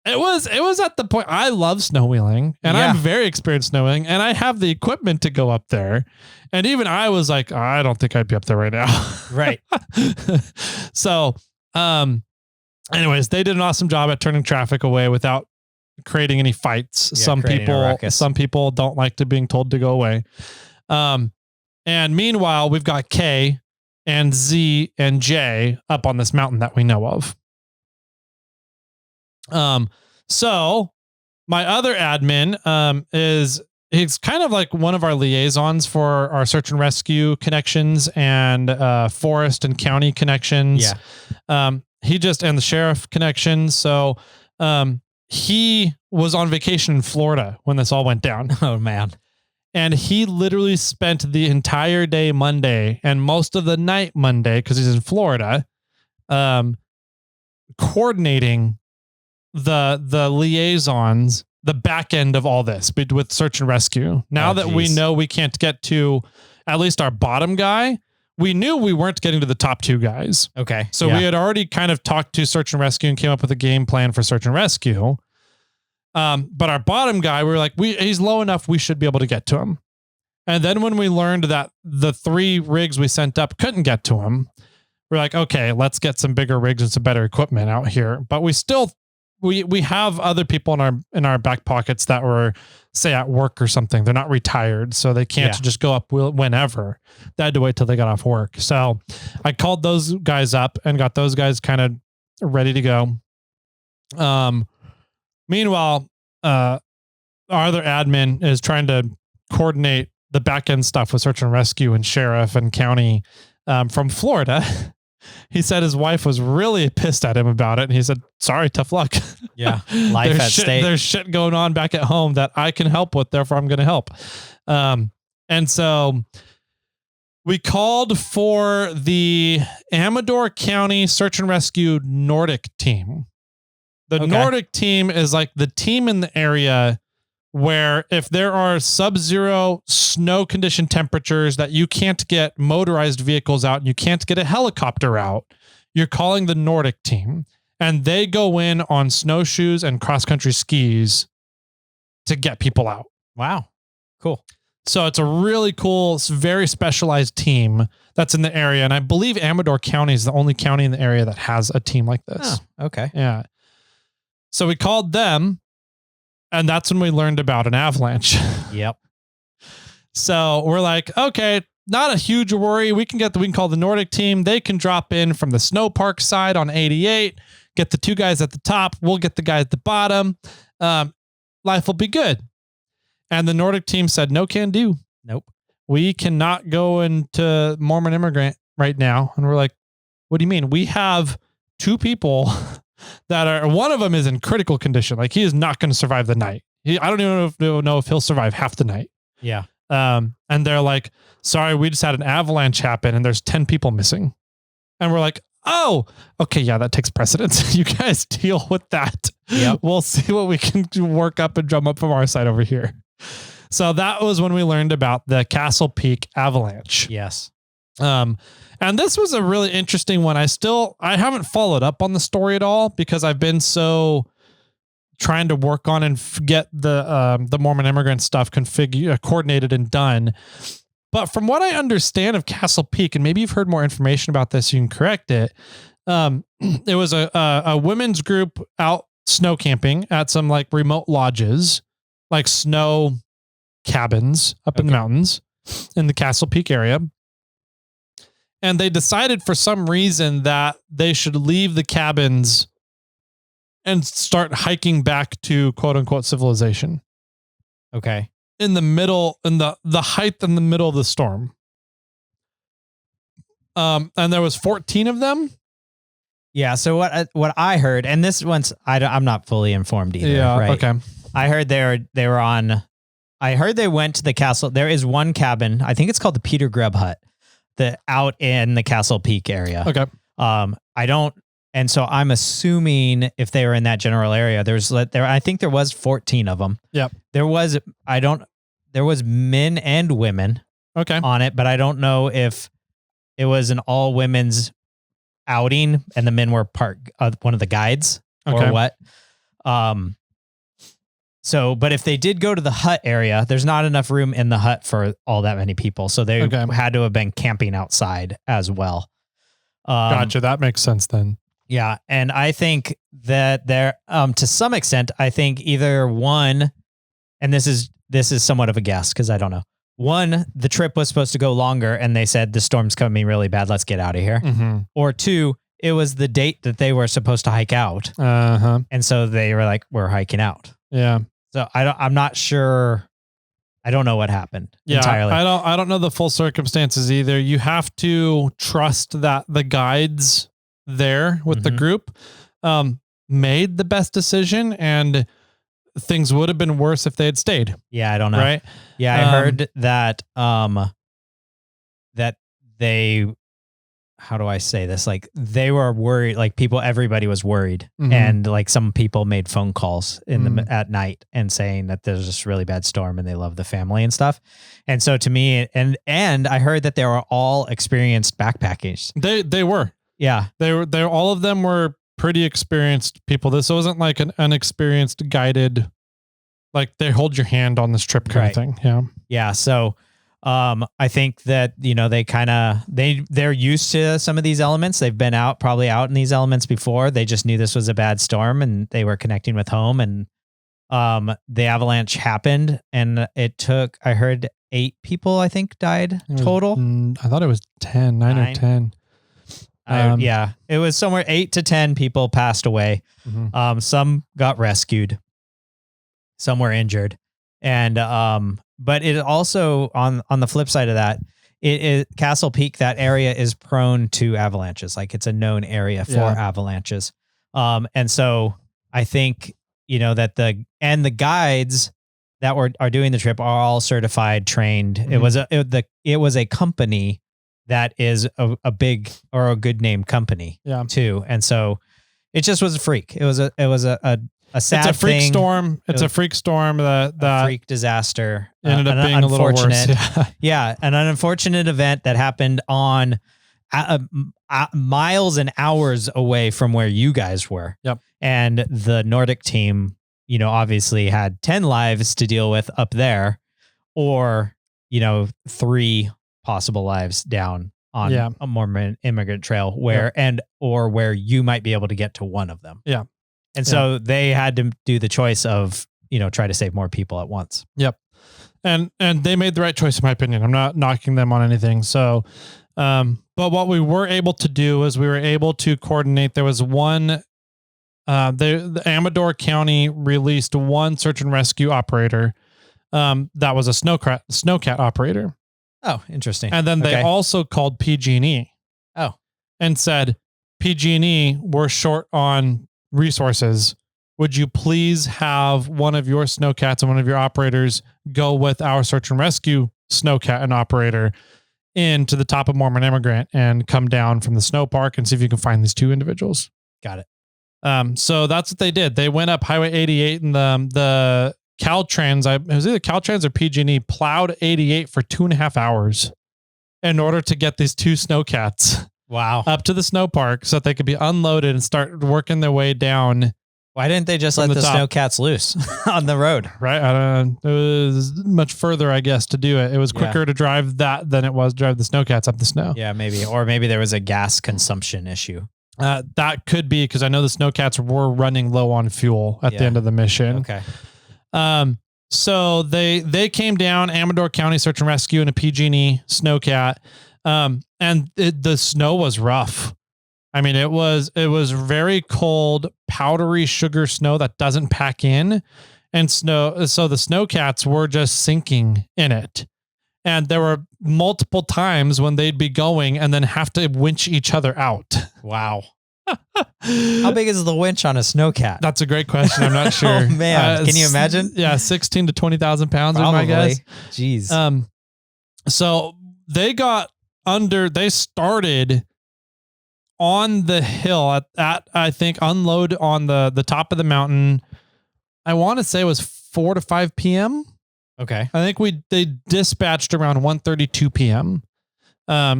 it was at the point. I love snow wheeling and I'm very experienced snowing and I have the equipment to go up there. And even I was like, I don't think I'd be up there right now. Right. So, anyways, they did an awesome job at turning traffic away without creating any fights. Yeah, some people don't like to being told to go away. And meanwhile, we've got K and Z and J up on this mountain that we know of. So my other admin, he's kind of like one of our liaisons for our search and rescue connections and, forest and county connections. Yeah. He just, and the sheriff connections. So, he was on vacation in Florida when this all went down. Oh man. And he literally spent the entire day Monday and most of the night Monday, cause he's in Florida, coordinating the liaisons, the back end of all this with search and rescue. Now that we know we can't get to at least our bottom guy, we knew we weren't getting to the top two guys. Okay. So we had already kind of talked to search and rescue and came up with a game plan for search and rescue. But our bottom guy, we were like, he's low enough, we should be able to get to him. And then when we learned that the 3 rigs we sent up couldn't get to him, we're like, okay, let's get some bigger rigs and some better equipment out here. But we still, we have other people in our back pockets that were, say, at work or something. They're not retired, so they can't just go up whenever. They had to wait till they got off work. So I called those guys up and got those guys kind of ready to go. Meanwhile, our other admin is trying to coordinate the back end stuff with search and rescue and sheriff and county from Florida. He said his wife was really pissed at him about it. And he said, sorry, tough luck. Yeah. Life at stake. There's shit going on back at home that I can help with. Therefore, I'm going to help. And so we called for the Amador County Search and Rescue Nordic team. The Nordic team is like the team in the area where if there are sub-zero snow condition temperatures that you can't get motorized vehicles out and you can't get a helicopter out, you're calling the Nordic team and they go in on snowshoes and cross-country skis to get people out. Wow. Cool. So it's a really cool, very specialized team that's in the area. And I believe Amador County is the only county in the area that has a team like this. Oh, okay. Yeah. So we called them. And that's when we learned about an avalanche. Yep. So we're like, okay, not a huge worry. We can call the Nordic team. They can drop in from the snow park side on 88, get the 2 guys at the top. We'll get the guy at the bottom. Life will be good. And the Nordic team said, no can do. Nope. We cannot go into Mormon Immigrant right now. And we're like, what do you mean? We have 2 people that are, one of them is in critical condition. Like he is not going to survive the night. I don't even know if he'll survive half the night. Yeah. And they're like, sorry, we just had an avalanche happen and there's 10 people missing. And we're like, oh, okay. Yeah, that takes precedence. You guys deal with that. Yep. We'll see what we can work up and drum up from our side over here. So that was when we learned about the Castle Peak avalanche. Yes. And this was a really interesting one. I haven't followed up on the story at all because I've been so trying to work on and get the Mormon Immigrant stuff coordinated and done. But from what I understand of Castle Peak, and maybe you've heard more information about this, you can correct it. It was a women's group out snow camping at some like remote lodges, like snow cabins up in the mountains in the Castle Peak area. And they decided for some reason that they should leave the cabins and start hiking back to quote unquote civilization. Okay. In the middle, in the height in the middle of the storm. And there was 14 of them. Yeah. So what I heard, and this one's, I'm not fully informed either. Yeah. Right? Okay. I heard they were on, I heard they went to the castle. There is one cabin. I think it's called the Peter Grub Hut. Out in the Castle Peak area. Okay. I don't And so I'm assuming if they were in that general area, I think there was 14 of them. Yep. There was men and women on it, but I don't know if it was an all women's outing and the men were one of the guides or what. But if they did go to the hut area, there's not enough room in the hut for all that many people. So they had to have been camping outside as well. Gotcha. That makes sense then. Yeah. And I think that there, to some extent, I think either one, and this is somewhat of a guess because I don't know. One, the trip was supposed to go longer and they said the storm's coming really bad. Let's get out of here. Mm-hmm. Or two, it was the date that they were supposed to hike out. And so they were like, we're hiking out. Yeah. So I'm not sure. I don't know what happened entirely. I don't know the full circumstances either. You have to trust that the guides there with the group made the best decision, and things would have been worse if they had stayed. Yeah, I don't know. Right? Yeah, I heard that that they, how do I say this? Like they were worried, like everybody was worried. And like some people made phone calls at night and saying that there's this really bad storm and they love the family and stuff. And so to me, and I heard that they were all experienced backpackers. They were. Yeah. They were all of them were pretty experienced people. This wasn't like an unexperienced guided, like they hold your hand on this trip kind of thing. Yeah. Yeah. So I think that, they're used to some of these elements. They've been probably out in these elements before. They just knew this was a bad storm and they were connecting with home, and the avalanche happened and it took, I heard 8 people, I think, died total. I thought it was 9 or 10. Yeah, it was somewhere 8 to 10 people passed away. Some got rescued, some were injured. And, but it also on the flip side of that, Castle Peak, that area is prone to avalanches. Like it's a known area for avalanches. And so I think, that the guides that are doing the trip are all certified, trained. It was a company that is a big or a good name company too. And so it just was a freak. It was a sad It's a freak thing. storm. It's a freak storm that freak disaster ended up being a little worse. Yeah, an unfortunate event that happened on miles and hours away from where you guys were. Yep. And the Nordic team, obviously had 10 lives to deal with up there, or 3 possible lives down on a Mormon immigrant trail where you might be able to get to one of them. Yeah. And so they had to do the choice of, try to save more people at once. Yep. And they made the right choice, in my opinion. I'm not knocking them on anything. So, but what we were able to do is we were able to coordinate. There was one, the Amador County released one search and rescue operator. That was a snowcat operator. Oh, interesting. And then they also called PG&E. Oh. And said, PG&E, we're short on resources. Would you please have one of your snowcats and one of your operators go with our search and rescue snowcat and operator into the top of Mormon Immigrant and come down from the snow park and see if you can find these 2 individuals. Got it. So that's what they did. They went up Highway 88 and the Caltrans, it was either Caltrans or PG&E, plowed 88 for 2.5 hours in order to get these 2 snowcats up to the snow park so that they could be unloaded and start working their way down. Why didn't they just let the snowcats loose on the road? Right. I don't know. It was much further, I guess, to do it. It was quicker to drive that than it was drive the snowcats up the snow. Yeah, maybe. Or maybe there was a gas consumption issue. That could be, because I know the snowcats were running low on fuel at the end of the mission. Okay. So they came down, Amador County Search and Rescue, and a PG&E snowcat. And the snow was rough. I mean, it was very cold, powdery sugar snow that doesn't pack in, and snow. So the snowcats were just sinking in it. And there were multiple times when they'd be going and then have to winch each other out. Wow. How big is the winch on a snowcat? That's a great question. I'm not sure. Oh man, can you imagine? Yeah, 16 to 20,000 pounds. Probably. My guess. Jeez. So they got they started on the hill at I think unload on the top of the mountain. I want to say it was 4 to 5 p.m. Okay. I think they dispatched around 1:32 p.m.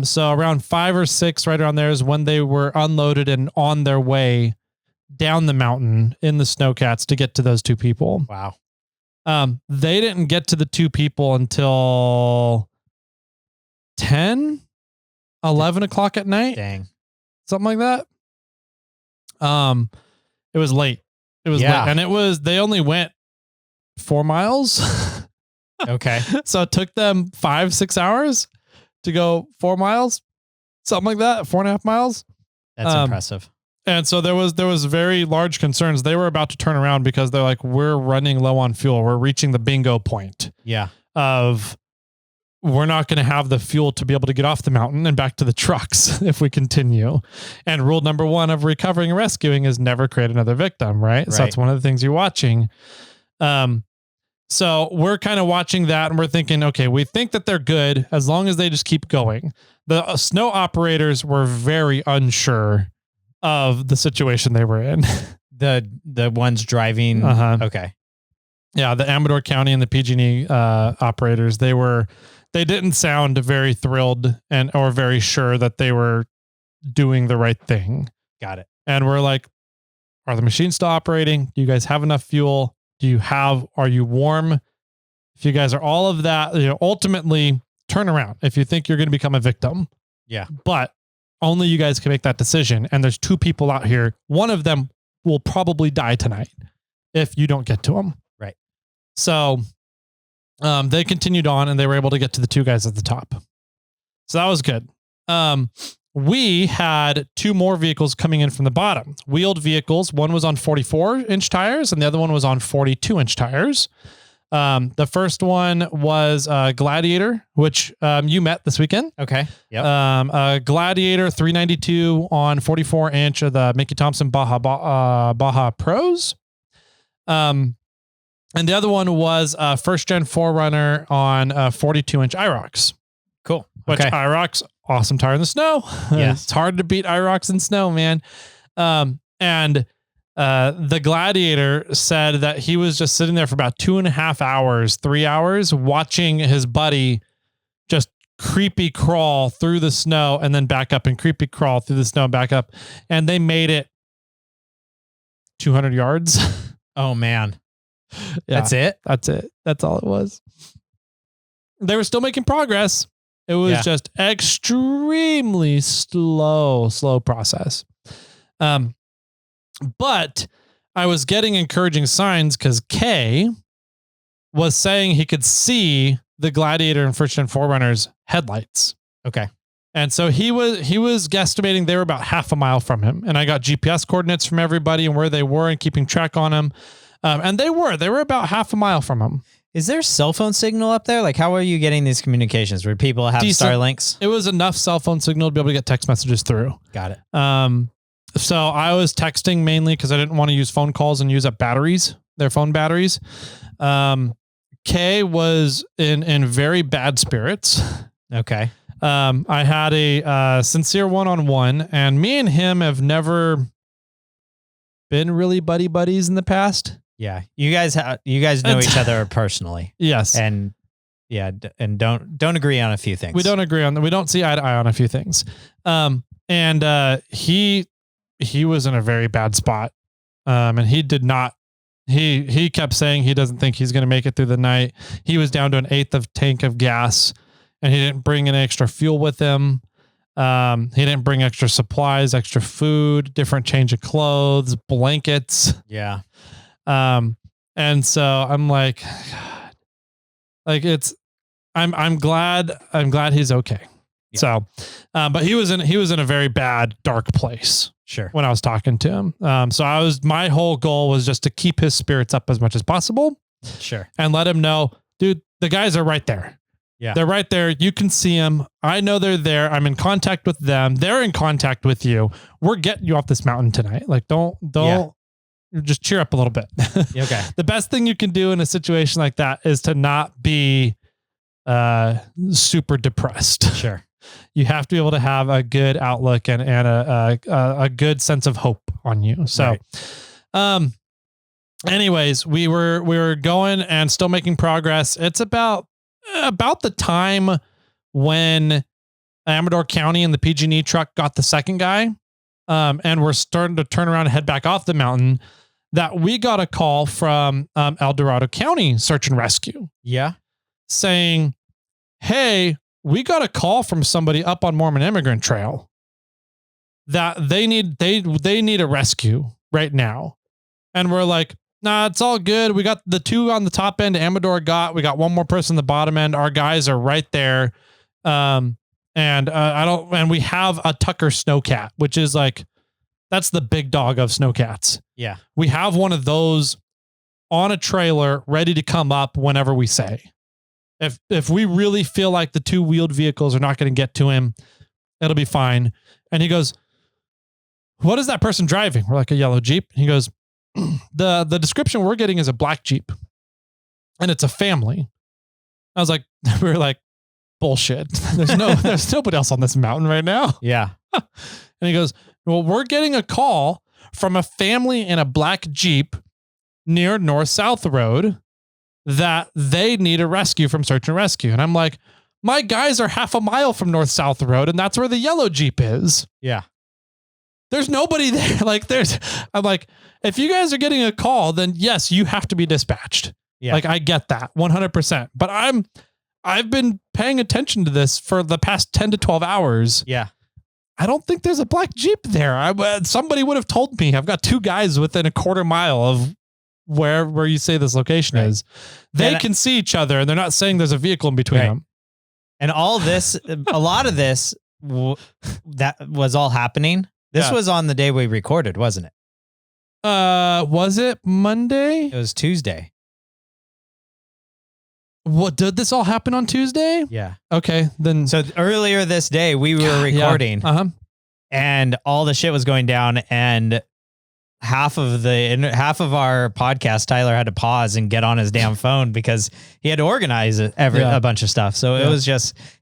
So around 5 or 6, right around there is when they were unloaded and on their way down the mountain in the snowcats to get to those 2 people. Wow. They didn't get to the 2 people until 10, 11 o'clock at night. Dang. Something like that. It was late. It was late. And they only went 4 miles. Okay. So it took them 5-6 hours to go 4 miles, something like that, 4.5 miles. That's impressive. And so there was very large concerns. They were about to turn around because they're like, we're running low on fuel. We're reaching the bingo point. Yeah. Of we're not going to have the fuel to be able to get off the mountain and back to the trucks if we continue. And rule number 1 of recovering and rescuing is never create another victim, right? So that's one of the things you're watching. So we're kind of watching that and we're thinking, okay, we think that they're good as long as they just keep going. The snow operators were very unsure of the situation they were in. The ones driving. Okay. Yeah. The Amador County and the PG&E operators, they didn't sound very thrilled or very sure that they were doing the right thing. Got it. And we're like, are the machines still operating? Do you guys have enough fuel? Are you warm? If you guys are all of that, ultimately turn around if you think you're going to become a victim. Yeah. But only you guys can make that decision. And there's 2 people out here. One of them will probably die tonight if you don't get to them. Right. So they continued on and they were able to get to the 2 guys at the top. So that was good. We had 2 more vehicles coming in from the bottom, wheeled vehicles. One was on 44-inch tires and the other one was on 42-inch tires. The first one was Gladiator, which you met this weekend. Okay. Yep. Gladiator 392 on 44-inch of the Mickey Thompson Baja Pros. And the other one was first gen 4Runner on 42-inch IROX. Cool. Which IROX, awesome tire in the snow. Yes. It's hard to beat IROX in snow, man. And the Gladiator said that he was just sitting there for about 2.5 hours, 3 hours, watching his buddy just creepy crawl through the snow and then back up and creepy crawl through the snow and back up. And they made it 200 yards. Oh, man. Yeah, That's it? That's it. That's all it was. They were still making progress. It was just extremely slow process. But I was getting encouraging signs because Kay was saying he could see the Gladiator and first gen 4Runner's headlights. Okay. And so he was guesstimating they were about half a mile from him. And I got GPS coordinates from everybody and where they were and keeping track on them. And they were about half a mile from him. Is there cell phone signal up there? Like, how are you getting these communications? Where people have Starlinks? It was enough cell phone signal to be able to get text messages through. Got it. So I was texting mainly because I didn't want to use phone calls and use up their phone batteries. Kay was in very bad spirits. Okay. I had a sincere one-on-one, and me and him have never been really buddies in the past. Yeah, you guys know each other personally. Yes, and don't agree on a few things. We don't agree on. We don't see eye to eye on a few things. And he was in a very bad spot. And he did not. He kept saying he doesn't think he's going to make it through the night. He was down to an 1/8 of tank of gas, and he didn't bring any extra fuel with him. He didn't bring extra supplies, extra food, different change of clothes, blankets. Yeah. And so I'm like, God, like I'm glad he's okay. Yeah. So, but he was in a very bad, dark place. Sure. When I was talking to him. So my whole goal was just to keep his spirits up as much as possible. Sure. And let him know, dude, the guys are right there. Yeah. They're right there. You can see them. I know they're there. I'm in contact with them. They're in contact with you. We're getting you off this mountain tonight. Like, don't just cheer up a little bit. Okay. The best thing you can do in a situation like that is to not be super depressed. Sure. You have to be able to have a good outlook and a good sense of hope on you. So, anyways, we were going and still making progress. It's about the time when Amador County and the PG&E truck got the second guy, and we're starting to turn around and head back off the mountain, that we got a call from El Dorado County Search and Rescue. Yeah. Saying, hey, we got a call from somebody up on Mormon Immigrant Trail that they need a rescue right now. And we're like, nah, it's all good. We got the 2 on the top end. Amador we got 1 more person on the bottom end. Our guys are right there. And we have a Tucker snowcat, which is like, that's the big dog of snowcats. Yeah. We have one of those on a trailer ready to come up whenever we say. If we really feel like the 2 wheeled vehicles are not going to get to him, it'll be fine. And he goes, what is that person driving? We're like, a yellow Jeep. He goes, the description we're getting is a black Jeep, and it's a family. I was like, we were like, bullshit. There's nobody else on this mountain right now. Yeah. And he goes, well, we're getting a call from a family in a black Jeep near North-South Road that they need a rescue from Search and Rescue. And I'm like, my guys are half a mile from North-South Road, and that's where the yellow Jeep is. Yeah. There's nobody there. I'm like, if you guys are getting a call, then yes, you have to be dispatched. Yeah. Like, I get that 100%, but I've been paying attention to this for the past 10 to 12 hours. Yeah. I don't think there's a black Jeep there. Somebody would have told me. I've got 2 guys within a quarter mile of where you say this location is. They can see each other, and they're not saying there's a vehicle in between them. And all this, a lot of this, that was all happening. This was on the day we recorded, wasn't it? Was it Monday? It was Tuesday. What, did this all happen on Tuesday? Yeah. Okay, then. So earlier this day we were recording, and all the shit was going down, and half of our podcast, Tyler had to pause and get on his damn phone because he had to organize a bunch of stuff. So it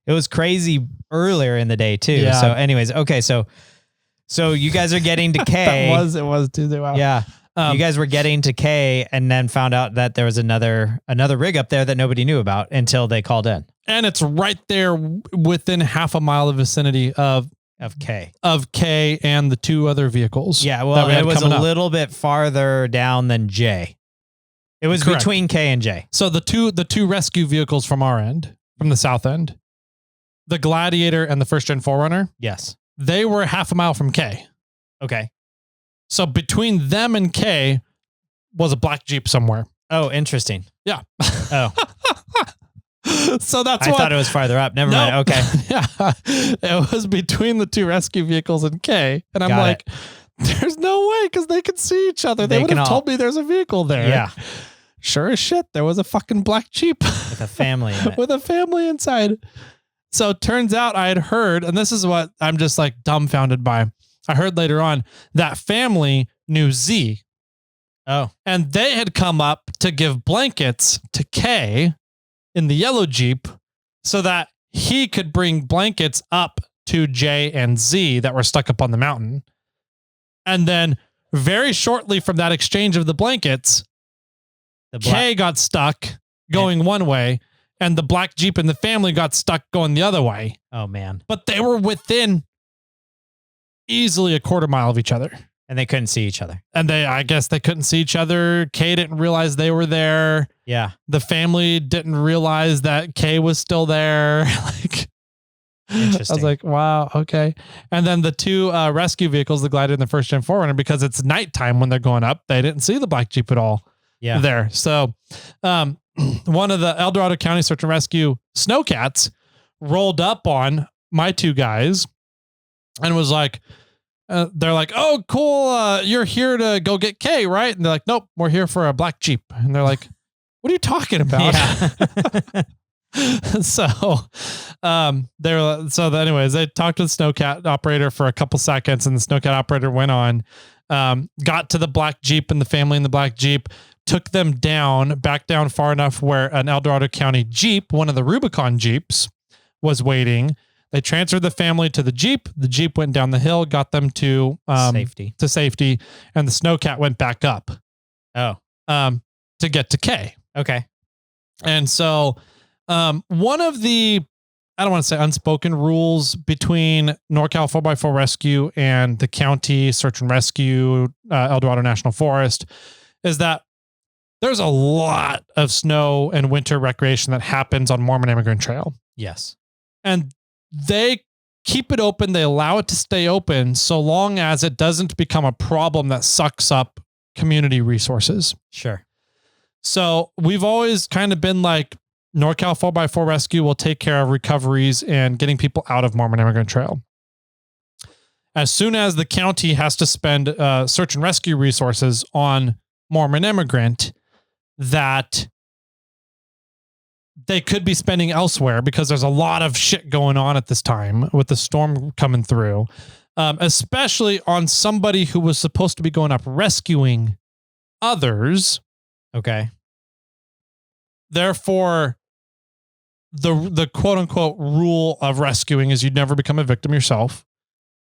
was crazy earlier in the day too. Yeah. So anyways, okay, so you guys are getting to K. It was Tuesday. Wow. Yeah. You guys were getting to K, and then found out that there was another rig up there that nobody knew about until they called in. And it's right there within half a mile of vicinity of K and the 2 other vehicles. Yeah. Well, it was a little bit farther down than J. It was between K and J. So the two rescue vehicles from our end, from the south end, the Gladiator and the first gen 4Runner. Yes. They were half a mile from K. Okay. So between them and K was a black Jeep somewhere. Oh, interesting. Yeah. Oh. So I thought it was farther up. Never mind. Okay. Yeah. It was between the 2 rescue vehicles and K. And I'm like, there's no way, because they could see each other. They would have told me there's a vehicle there. Yeah. Sure as shit, there was a fucking black Jeep. With a family in it. With a family inside. So it turns out I had heard, and this is what I'm just like dumbfounded by. I heard later on that family knew Z. Oh. And they had come up to give blankets to K in the yellow Jeep so that he could bring blankets up to J and Z that were stuck up on the mountain. And then very shortly from that exchange of the blankets, K got stuck going one way, and the black Jeep and the family got stuck going the other way. Oh, man. But they were within easily a quarter mile of each other. And they couldn't see each other. And I guess they couldn't see each other. Kay didn't realize they were there. Yeah. The family didn't realize that Kay was still there. Like, interesting. I was like, wow, okay. And then the 2 rescue vehicles, the Gladiator and the first gen 4Runner, because it's nighttime when they're going up, they didn't see the black Jeep at all. Yeah. There. So one of the El Dorado County Search and Rescue snowcats rolled up on my 2 guys and was like, they're like, oh, cool. You're here to go get Kay, right? And they're like, nope, we're here for a black Jeep. And they're like, what are you talking about? Yeah. Anyways, they talked to the snowcat operator for a couple seconds, and the snowcat operator went on, got to the black Jeep and the family in the black Jeep, took them back down far enough where an El Dorado County Jeep, one of the Rubicon Jeeps, was waiting. They transferred the family to the Jeep. The Jeep went down the hill, got them to safety, and the snowcat went back up. Oh, to get to K. Okay. And so, one of the, I don't want to say unspoken rules between NorCal 4x4 Rescue and the county search and rescue, El Dorado National Forest, is that there's a lot of snow and winter recreation that happens on Mormon Immigrant Trail. Yes. And they keep it open. They allow it to stay open so long as it doesn't become a problem that sucks up community resources. Sure. So we've always kind of been like, NorCal 4x4 Rescue will take care of recoveries and getting people out of Mormon Immigrant Trail. As soon as the county has to spend search and rescue resources on Mormon Immigrant that they could be spending elsewhere, because there's a lot of shit going on at this time with the storm coming through, especially on somebody who was supposed to be going up rescuing others. Okay. Therefore, the quote unquote rule of rescuing is you'd never become a victim yourself.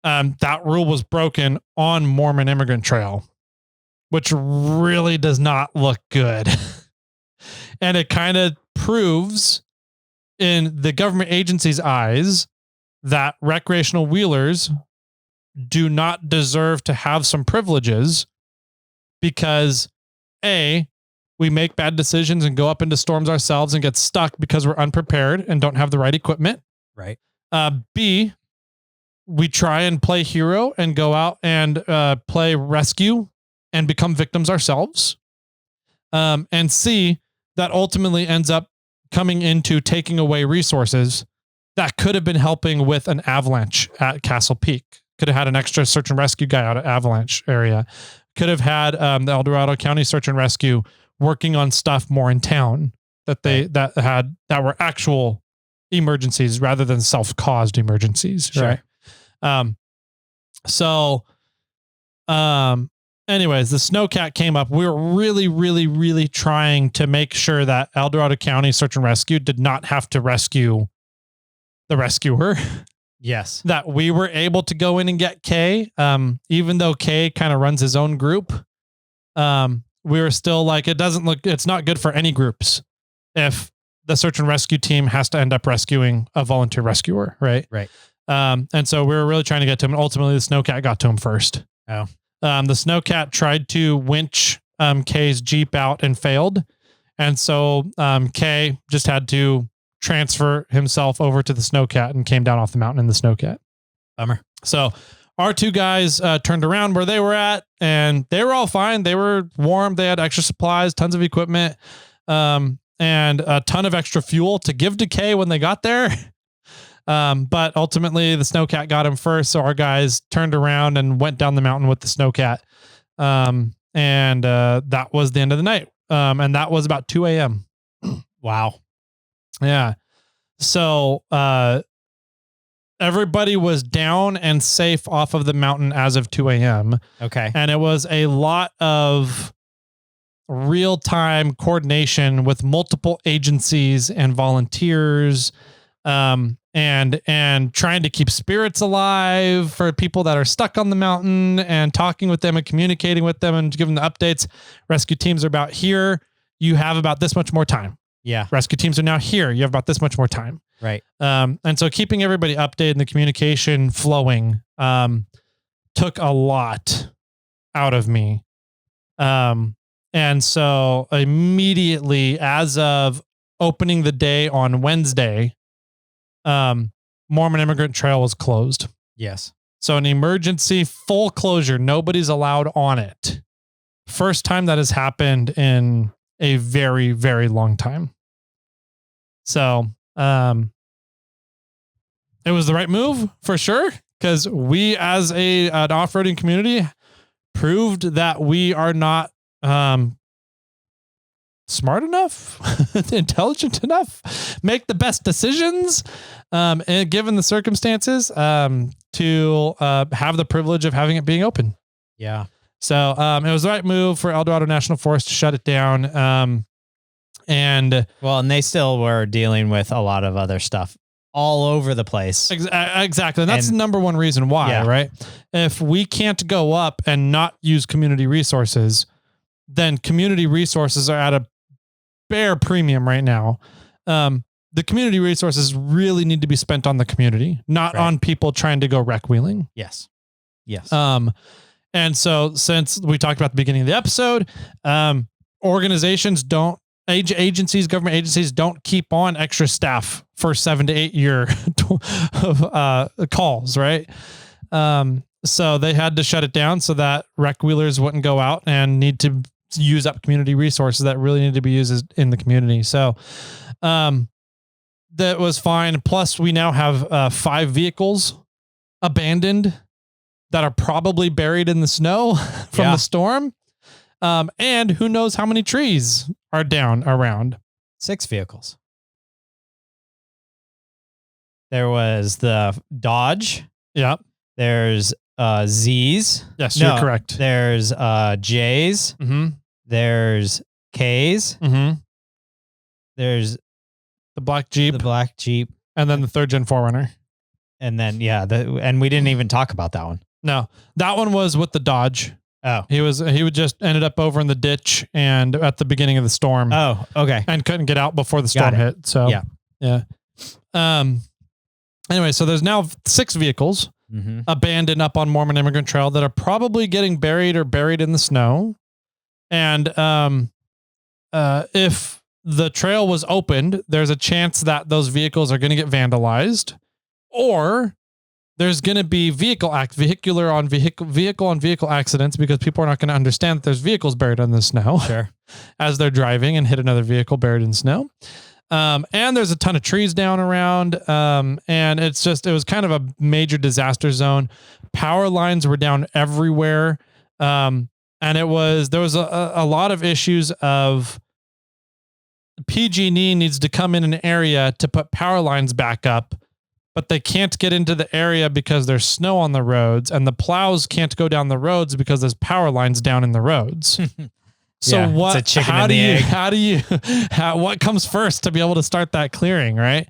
That rule was broken on Mormon Immigrant Trail, which really does not look good. And it kind of proves in the government agency's eyes that recreational wheelers do not deserve to have some privileges because A, we make bad decisions and go up into storms ourselves and get stuck because we're unprepared and don't have the right equipment. Right. B, we try and play hero and go out and play rescue and become victims ourselves. And C, that ultimately ends up coming into taking away resources that could have been helping with an avalanche at Castle Peak. Could have had an extra search and rescue guy out at avalanche area. Could have had the El Dorado County Search and Rescue working on stuff more in town that that were actual emergencies rather than self-caused emergencies. Sure. Right. Anyways, the snowcat came up. We were really, really, really trying to make sure that El Dorado County Search and Rescue did not have to rescue the rescuer. Yes. That we were able to go in and get K. Even though K kind of runs his own group. We were still like, it's not good for any groups if the search and rescue team has to end up rescuing a volunteer rescuer. Right. Right. And so we were really trying to get to him. And ultimately the snowcat got to him first. Oh. The snowcat tried to winch K's Jeep out and failed. And so K just had to transfer himself over to the snowcat and came down off the mountain in the snowcat. Bummer. So our two guys turned around where they were at and they were all fine. They were warm. They had extra supplies, tons of equipment, and a ton of extra fuel to give to K when they got there. But ultimately the snowcat got him first. So our guys turned around and went down the mountain with the snowcat. And that was the end of the night. And that was about 2 a.m. Wow. Yeah. So, everybody was down and safe off of the mountain as of 2 a.m. Okay. And it was a lot of real-time coordination with multiple agencies and volunteers, and trying to keep spirits alive for people that are stuck on the mountain and talking with them and communicating with them and giving the updates. Rescue teams are about here. You have about this much more time. Yeah. Rescue teams are now here. You have about this much more time. Right. And so keeping everybody updated and the communication flowing, took a lot out of me. And so immediately as of opening the day on Wednesday, Mormon Immigrant Trail was closed. Yes. So an emergency full closure. Nobody's allowed on it. First time that has happened in a very, very long time. So, it was the right move for sure. Cause we as an off-roading community proved that we are not, smart enough, intelligent enough, make the best decisions, and given the circumstances, to have the privilege of having it being open. Yeah. So it was the right move for El Dorado National Forest to shut it down. And they still were dealing with a lot of other stuff all over the place. Exactly. And that's the number one reason why, right? If we can't go up and not use community resources, then community resources are at a bare premium right now. The community resources really need to be spent on the community, not on people trying to go wreck wheeling. Yes. Yes. And so since we talked about at the beginning of the episode, organizations agencies, government agencies don't keep on extra staff for 7 to 8 year calls, right? So they had to shut it down so that wreck wheelers wouldn't go out and need to use up community resources that really need to be used in the community. So that was fine. Plus, we now have 5 vehicles abandoned that are probably buried in the snow from the storm. And who knows how many trees are down around. 6 vehicles. There was the Dodge. Yep. There's Z's. Yes, you're correct. There's J's. Mm-hmm. There's K's. Mm-hmm. There's the black Jeep. And then the 3rd gen 4Runner. And then, and we didn't even talk about that one. No, that one was with the Dodge. Oh, he would just ended up over in the ditch and at the beginning of the storm. Oh, okay. And couldn't get out before the storm hit. So yeah. Anyway, so there's now 6 vehicles abandoned up on Mormon Immigrant Trail that are probably getting buried in the snow. And if the trail was opened, there's a chance that those vehicles are going to get vandalized, or there's going to be vehicle on vehicle accidents because people are not going to understand that there's vehicles buried in the snow as they're driving and hit another vehicle buried in snow. And there's a ton of trees down around. And it was kind of a major disaster zone. Power lines were down everywhere. And there was a lot of issues of PG&E needs to come in an area to put power lines back up, but they can't get into the area because there's snow on the roads, and the plows can't go down the roads because there's power lines down in the roads. So what comes first to be able to start that clearing, right?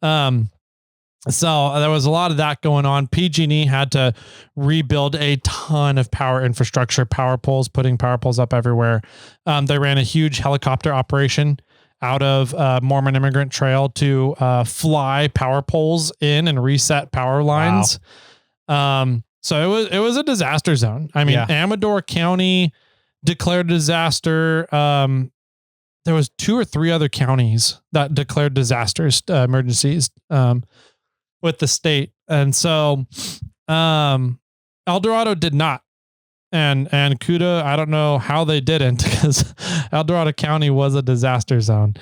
So there was a lot of that going on. PG&E had to rebuild a ton of power infrastructure, putting power poles up everywhere. They ran a huge helicopter operation out of Mormon Immigrant Trail to fly power poles in and reset power lines. Wow. So it was a disaster zone. I mean, Amador County declared a disaster. There was 2 or 3 other counties that declared disasters, emergencies with the state. And so El Dorado did not. And Cuda, I don't know how they didn't, because El Dorado County was a disaster zone.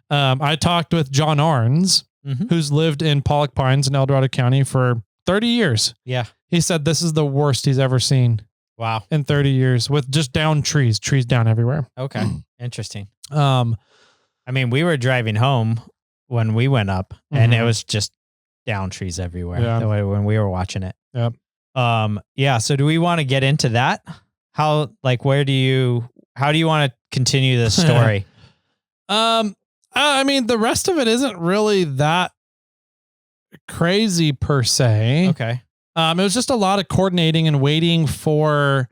I talked with John Arns, who's lived in Pollock Pines in El Dorado County for 30 years. Yeah. He said this is the worst he's ever seen. Wow. In 30 years with just down trees down everywhere. Okay. Interesting. I mean, we were driving home when we went up and it was just down trees everywhere when we were watching it. Yep. So do we want to get into that? How do you want to continue this story? I mean, the rest of it isn't really that crazy per se. Okay. It was just a lot of coordinating and waiting for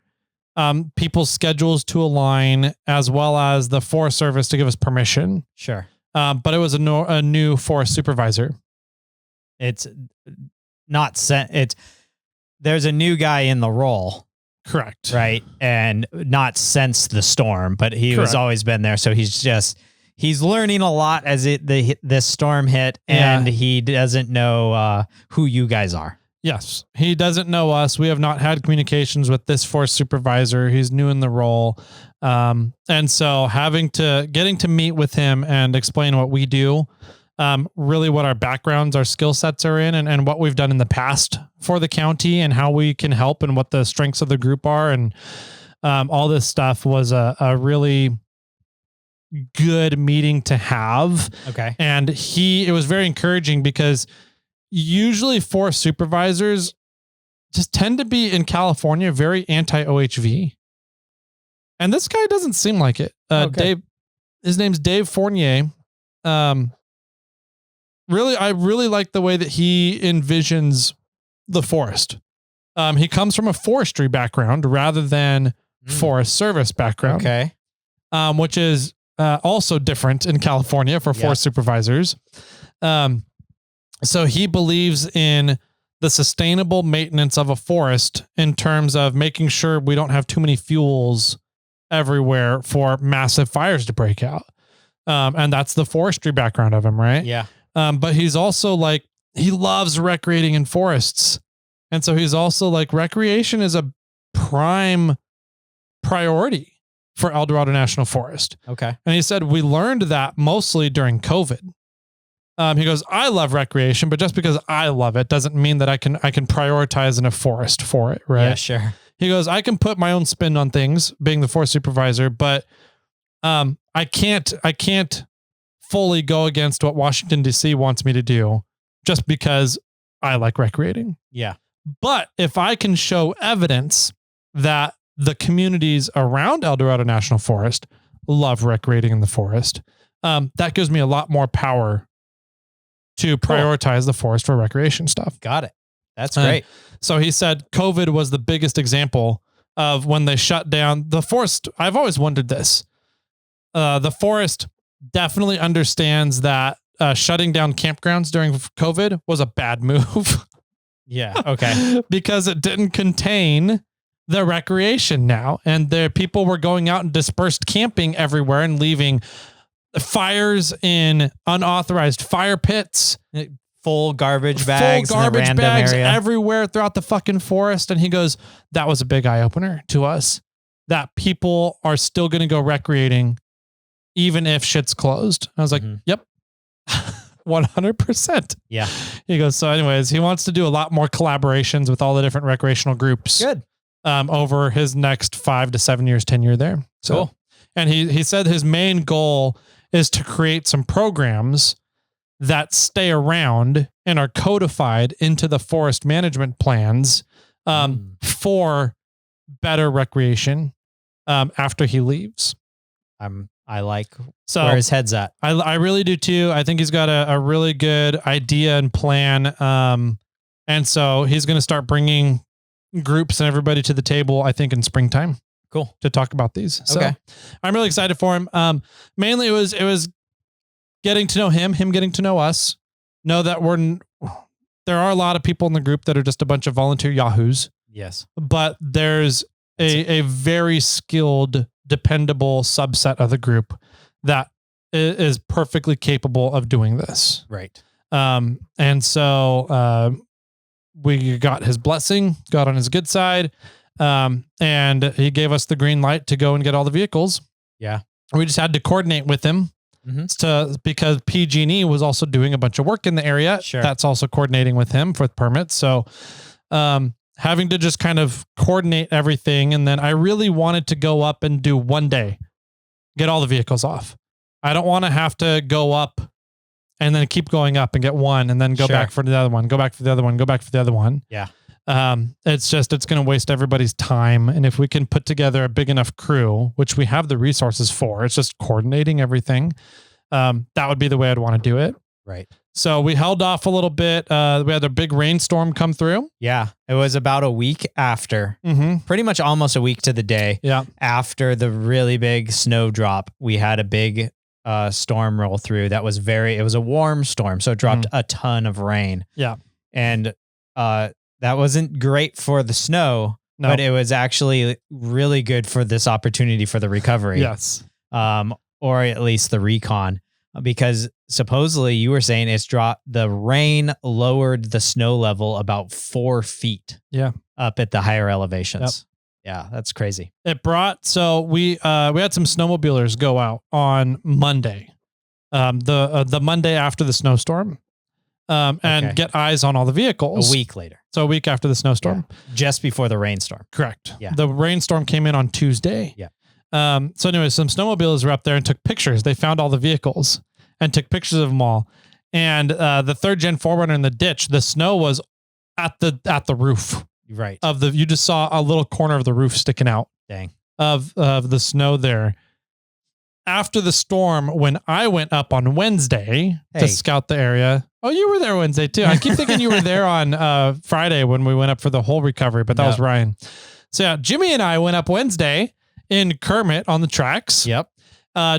people's schedules to align, as well as the Forest Service to give us permission. Sure. But it was a new forest supervisor. It's not sent. There's a new guy in the role. Correct. Right. And not since the storm, but he has always been there. So he's learning a lot as this storm hit, and he doesn't know who you guys are. Yes. He doesn't know us. We have not had communications with this forest supervisor. He's new in the role. And so getting to meet with him and explain what we do, really what our backgrounds, our skill sets are in, and what we've done in the past for the county and how we can help and what the strengths of the group are. And all this stuff was a really good meeting to have. Okay. And it was very encouraging because usually forest supervisors just tend to be in California very anti-OHV. And this guy doesn't seem like it. His name's Dave Fournier. I really like the way that he envisions the forest. He comes from a forestry background rather than Forest Service background. Okay. Which is also different in California for forest supervisors. So he believes in the sustainable maintenance of a forest in terms of making sure we don't have too many fuels everywhere for massive fires to break out. And that's the forestry background of him, right? Yeah. But he's also like, he loves recreating in forests. And so he's also like, recreation is a prime priority for El Dorado National Forest. Okay. And he said, we learned that mostly during COVID. He goes, I love recreation, but just because I love it doesn't mean that I can prioritize in a forest for it. Right. Yeah, sure. He goes, I can put my own spin on things being the forest supervisor, but I can't fully go against what Washington DC wants me to do just because I like recreating. Yeah. But if I can show evidence that the communities around El Dorado National Forest love recreating in the forest, that gives me a lot more power to prioritize the forest for recreation stuff. Got it. That's great. So he said COVID was the biggest example of when they shut down the forest. I've always wondered this. The forest definitely understands that shutting down campgrounds during COVID was a bad move. Yeah. Okay. Because it didn't contain the recreation now. And the people were going out and dispersed camping everywhere and leaving fires in unauthorized fire pits, full garbage bags everywhere throughout the fucking forest. And he goes, that was a big eye opener to us that people are still going to go recreating even if shit's closed. I was like, yep, 100%. Yeah. He goes, so anyways, he wants to do a lot more collaborations with all the different recreational groups. Good. Over his next 5 to 7 years tenure there. So, cool. And he said his main goal is to create some programs that stay around and are codified into the forest management plans for better recreation after he leaves. I like where his head's at. I really do too. I think he's got a really good idea and plan. And so he's going to start bringing groups and everybody to the table, I think in springtime. Cool. To talk about these. So okay. I'm really excited for him. Mainly it was getting to know him getting to know us, know that there are a lot of people in the group that are just a bunch of volunteer yahoos. Yes. But there's a very skilled, dependable subset of the group that is perfectly capable of doing this. Right. And so, we got his blessing, got on his good side. And he gave us the green light to go and get all the vehicles. Yeah. We just had to coordinate with him because PG&E was also doing a bunch of work in the area. Sure. That's also coordinating with him for permits. So, having to just kind of coordinate everything. And then I really wanted to go up and do one day, get all the vehicles off. I don't want to have to go up and then keep going up and get one and then go back for the other one, go back for the other one, go back for the other one. Yeah. It's going to waste everybody's time. And if we can put together a big enough crew, which we have the resources for, it's just coordinating everything. That would be the way I'd want to do it. Right. So we held off a little bit. We had a big rainstorm come through. Yeah. It was about a week after, pretty much almost a week to the day. Yeah. After the really big snow drop, we had a big storm roll through. It was a warm storm. So it dropped a ton of rain. Yeah. And, that wasn't great for the snow, but it was actually really good for this opportunity for the recovery. Yes. Or at least the recon, because supposedly you were saying the rain lowered the snow level about 4 feet. Yeah. Up at the higher elevations. Yep. Yeah. That's crazy. We had some snowmobilers go out on Monday, the Monday after the snowstorm. And get eyes on all the vehicles. A week later. So a week after the snowstorm. Yeah. Just before the rainstorm. Correct. Yeah. The rainstorm came in on Tuesday. Yeah. So anyway, some snowmobilers were up there and took pictures. They found all the vehicles and took pictures of them all. And the 3rd Gen 4Runner in the ditch, the snow was at the roof. Right. You just saw a little corner of the roof sticking out. Dang. Of the snow there. after the storm, when I went up on Wednesday to scout the area. Oh, you were there Wednesday too. I keep thinking you were there on Friday when we went up for the whole recovery, but that was Ryan. So yeah, Jimmy and I went up Wednesday in Kermit on the tracks. Yep.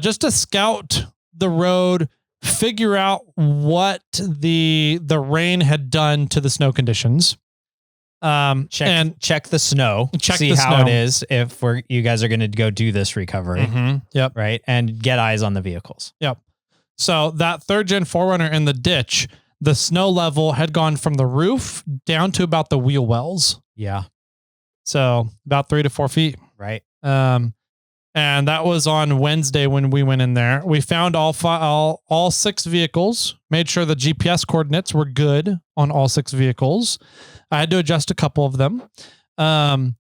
Just to scout the road, figure out what the rain had done to the snow conditions. Check the snow. See how it is if you guys are going to go do this recovery. Yep. Right. And get eyes on the vehicles. Yep. So that 3rd gen 4Runner in the ditch, the snow level had gone from the roof down to about the wheel wells. Yeah. So about 3 to 4 feet. Right. And that was on Wednesday when we went in there. We found all 6 vehicles, made sure the GPS coordinates were good on all 6 vehicles. I had to adjust a couple of them. Then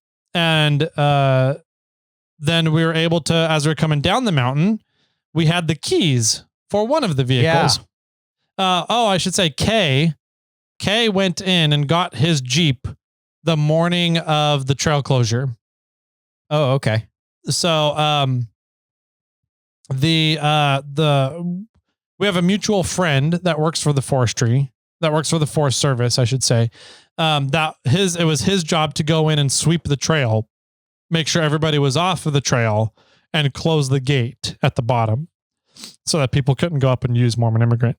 we were able to, as we were coming down the mountain, we had the keys for one of the vehicles. Yeah. I should say Kay went in and got his Jeep the morning of the trail closure. Oh, okay. So, we have a mutual friend that works for the Forest Service, I should say. It was his job to go in and sweep the trail, make sure everybody was off of the trail, and close the gate at the bottom so that people couldn't go up and use Mormon Immigrant.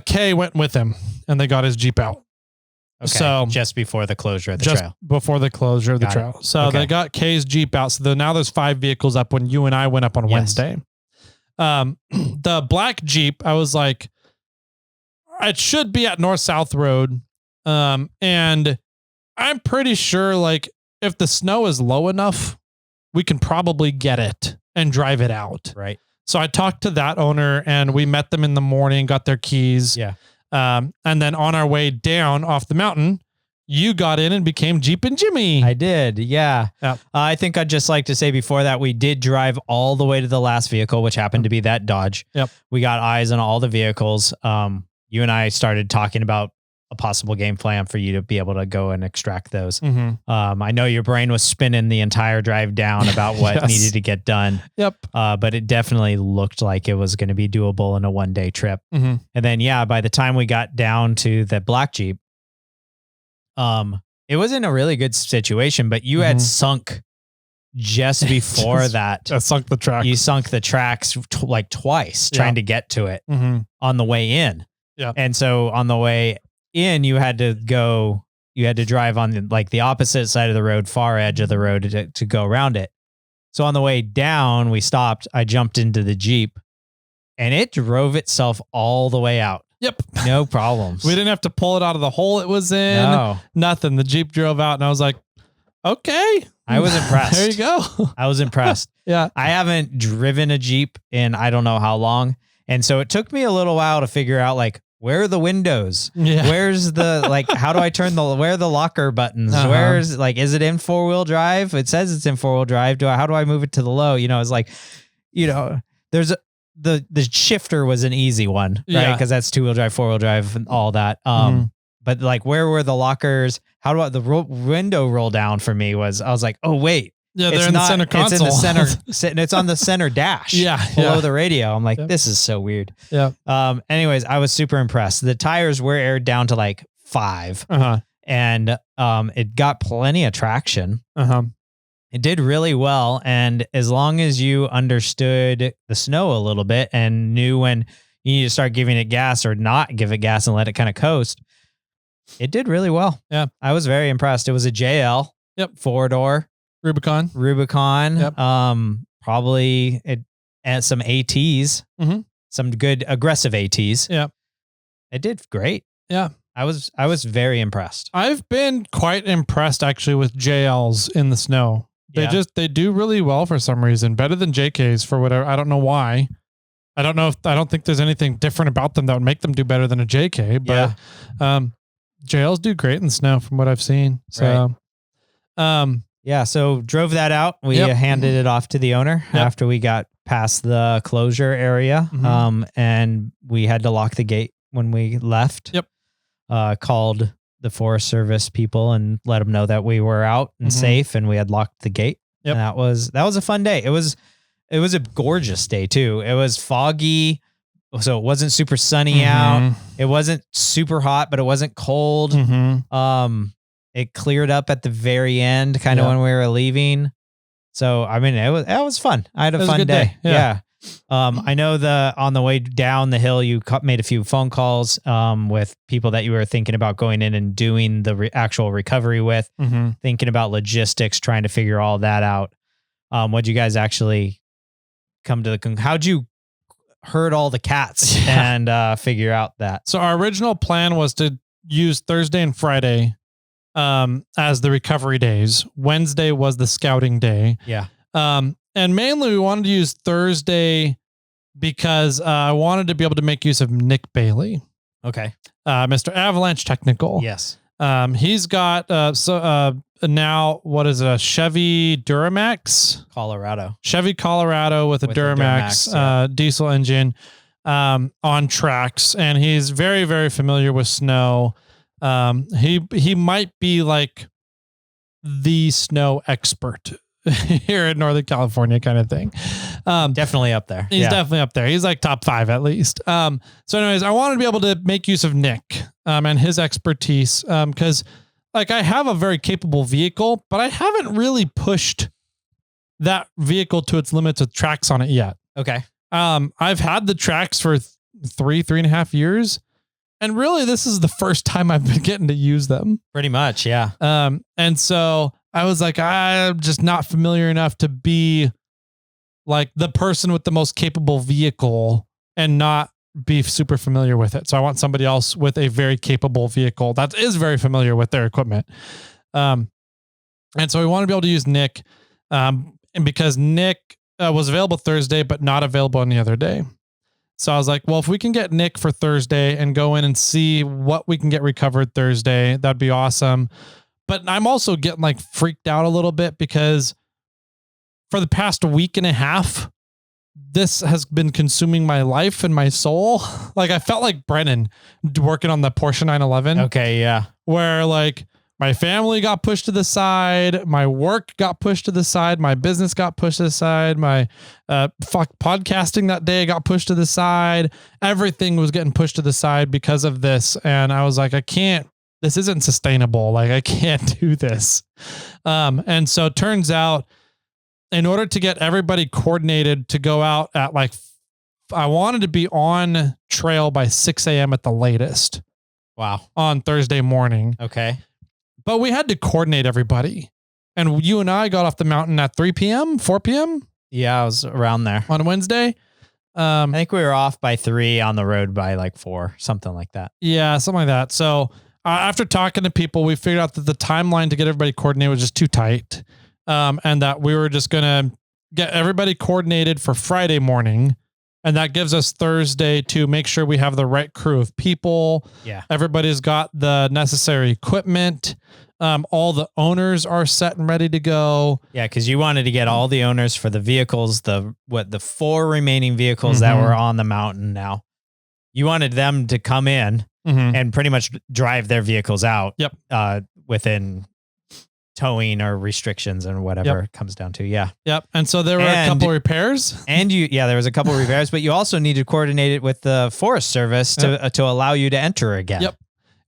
Kay went with him and they got his Jeep out. Okay. So just before the closure of the trail. Before the closure of the trail. So they got Kay's Jeep out. So now there's 5 vehicles up when you and I went up on Wednesday. The black Jeep, I was like, it should be at North-South Road. And I'm pretty sure like if the snow is low enough, we can probably get it and drive it out. Right. So I talked to that owner and we met them in the morning, got their keys. Yeah. And then on our way down off the mountain, you got in and became Jeep and Jimmy. I did. Yeah. Yep. I think I'd just like to say before that, we did drive all the way to the last vehicle, which happened to be that Dodge. Yep. We got eyes on all the vehicles. You and I started talking about a possible game plan for you to be able to go and extract those. I know your brain was spinning the entire drive down about what needed to get done. Yep. But it definitely looked like it was going to be doable in a 1-day trip. And then, by the time we got down to the black Jeep, it was in a really good situation, but you had sunk just before that. I sunk the track. You sunk the tracks like twice trying to get to it on the way in. Yeah. And so on the way in, you had to drive on the opposite side of the road, far edge of the road to go around it. So on the way down, we stopped. I jumped into the Jeep and it drove itself all the way out. Yep. No problems. We didn't have to pull it out of the hole it was in. No. Nothing. The Jeep drove out and I was like, okay. I was impressed. There you go. I was impressed. Yeah. I haven't driven a Jeep in I don't know how long. And so it took me a little while to figure out where are the windows? Yeah. Where's the, how do I turn where are the locker buttons? Where's is it in 4-wheel drive? It says it's in 4-wheel drive. How do I move it to the low? It's there's the shifter was an easy one, right? Cause that's 2-wheel drive, 4-wheel drive and all that. But where were the lockers? How do I, the window roll down for me I was like, oh wait. Yeah, they're in the center console. It's in the center. It's on the center dash. Below the radio. I'm like, this is so weird. Yeah. Anyways, I was super impressed. The tires were aired down to 5. And it got plenty of traction. It did really well. And as long as you understood the snow a little bit and knew when you need to start giving it gas or not give it gas and let it kind of coast, it did really well. Yeah. I was very impressed. It was a JL. Yep. 4-door. Rubicon. Yep. Probably and some ATs, some good aggressive ATs. Yeah. It did great. Yeah. I was very impressed. I've been quite impressed actually with JLs in the snow. They do really well for some reason, better than JKs for whatever. I don't know why. I don't think there's anything different about them that would make them do better than a JK, but JLs do great in the snow from what I've seen. So, so drove that out. We handed it off to the owner after we got past the closure area. And we had to lock the gate when we left. Called the Forest Service people and let them know that we were out and safe and we had locked the gate. And that was a fun day. It was it was a gorgeous day too. It was foggy, so it wasn't super sunny out. It wasn't super hot, but it wasn't cold. It cleared up at the very end, kind of when we were leaving. So I mean, it was fun. I had a fun day. Yeah. I know on the way down the hill, you made a few phone calls with people that you were thinking about going in and doing the actual recovery with, thinking about logistics, trying to figure all that out. What'd you guys actually come to the conclusion? How'd you herd all the cats and figure out that? So our original plan was to use Thursday and Friday as the recovery days. Wednesday was the scouting day. Yeah. And mainly we wanted to use Thursday because I wanted to be able to make use of Nick Bailey. Okay. Mr. Avalanche Technical. Yes. He's got now what is it, a Chevy Duramax? Chevy Colorado with a Duramax diesel engine on tracks, and he's very, very familiar with snow. He might be like the snow expert here in Northern California, kind of thing. Definitely up there. He's definitely up there. He's like top 5 at least. So anyways, I wanted to be able to make use of Nick and his expertise because like I have a very capable vehicle, but I haven't really pushed that vehicle to its limits with tracks on it yet. Okay. I've had the tracks for 3.5 years. And really, this is the first time I've been getting to use them. Pretty much, yeah. And so I was like, I'm just not familiar enough to be like the person with the most capable vehicle and not be super familiar with it. So I want somebody else with a very capable vehicle that is very familiar with their equipment. And so we want to be able to use Nick, and because Nick was available Thursday, but not available any other day. So I was like, well, if we can get Nick for Thursday and go in and see what we can get recovered Thursday, that'd be awesome. But I'm also getting like freaked out a little bit because for the past week and a half, this has been consuming my life and my soul. Like I felt like Brennan working on the Porsche 911. Okay. Yeah. Where like my family got pushed to the side. My work got pushed to the side. My business got pushed to the side. My podcasting that day got pushed to the side. Everything was getting pushed to the side because of this. And I was like, this isn't sustainable. Like I can't do this. And so it turns out in order to get everybody coordinated to go out at I wanted to be on trail by 6 a.m. at the latest. Wow. On Thursday morning. Okay. But we had to coordinate everybody. And you and I got off the mountain at 3 p.m., 4 p.m. Yeah, I was around there. On Wednesday. I think we were off by 3 on the road by like 4, something like that. Yeah, something like that. So after talking to people, we figured out that the timeline to get everybody coordinated was just too tight. And that we were just going to get everybody coordinated for Friday morning. And that gives us Thursday to make sure we have the right crew of people. Yeah. Everybody's got the necessary equipment. All the owners are set and ready to go. Yeah. Cause you wanted to get all the owners for the vehicles, the 4 remaining vehicles that were on the mountain now. You wanted them to come in and pretty much drive their vehicles out. Yep. Within towing or restrictions and whatever it comes down to. Yeah. Yep. And so there were a couple repairs there was a couple repairs, but you also need to coordinate it with the Forest Service to allow you to enter again. Yep.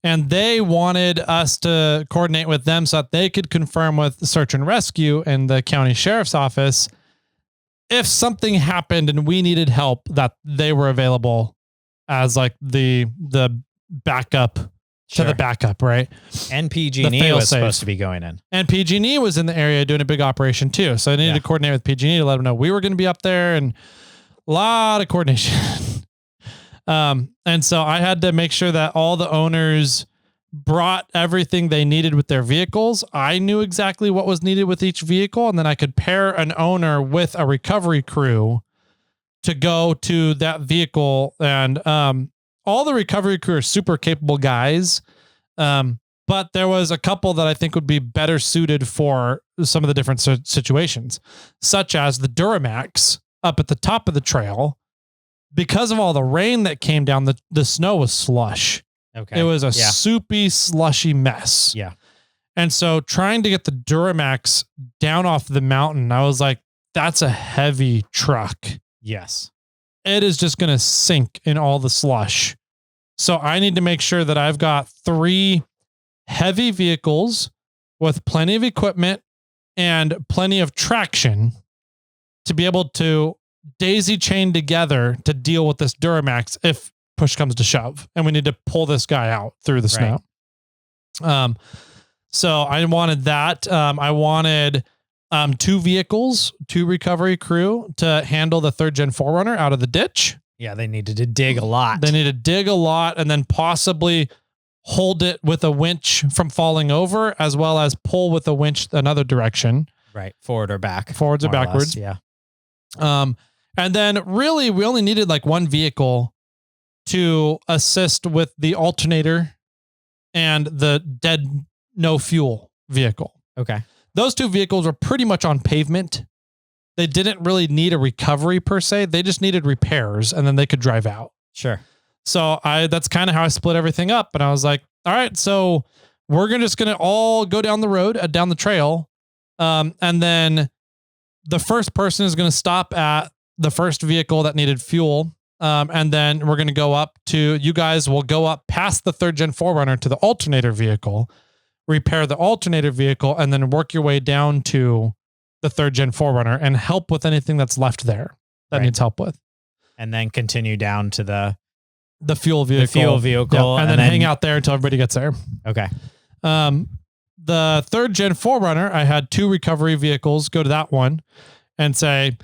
And they wanted us to coordinate with them so that they could confirm with the search and rescue and the county sheriff's office if something happened and we needed help, that they were available as like the backup. Sure. To the backup, right? And PG&E was supposed to be going in. And PG&E was in the area doing a big operation too. So I needed to coordinate with PG&E to let them know we were going to be up there, and a lot of coordination. And so I had to make sure that all the owners brought everything they needed with their vehicles. I knew exactly what was needed with each vehicle, and then I could pair an owner with a recovery crew to go to that vehicle. And, all the recovery crew are super capable guys. But there was a couple that I think would be better suited for some of the different situations, such as the Duramax up at the top of the trail. Because of all the rain that came down, the snow was slush. Okay. It was a soupy, slushy mess. Yeah. And so trying to get the Duramax down off the mountain, I was like, that's a heavy truck. Yes. It is just going to sink in all the slush. So I need to make sure that I've got 3 heavy vehicles with plenty of equipment and plenty of traction to be able to daisy chain together to deal with this Duramax if push comes to shove and we need to pull this guy out through the snow. So I wanted that. I wanted 2 vehicles, 2 recovery crew to handle the 3rd gen 4Runner out of the ditch. Yeah, they needed to dig a lot. They need to dig a lot and then possibly hold it with a winch from falling over, as well as pull with a winch another direction. Right. Forward or back. Forwards or backwards. Yeah. And then really we only needed like 1 vehicle to assist with the alternator and the dead no fuel vehicle. Okay. Those 2 vehicles were pretty much on pavement. They didn't really need a recovery per se. They just needed repairs and then they could drive out. Sure. So that's kind of how I split everything up. And I was like, all right, so we're just going to all go down the road, down the trail. And then the first person is going to stop at the first vehicle that needed fuel. And then we're going to go up to, you guys will go up past the 3rd gen 4Runner to the alternator vehicle, repair the alternator vehicle, and then work your way down to the 3rd gen 4Runner and help with anything that's left there that needs help with. And then continue down to the fuel vehicle. The fuel vehicle. Yep. And then hang out there until everybody gets there. Okay. The 3rd gen 4Runner, I had 2 recovery vehicles go to that one and say,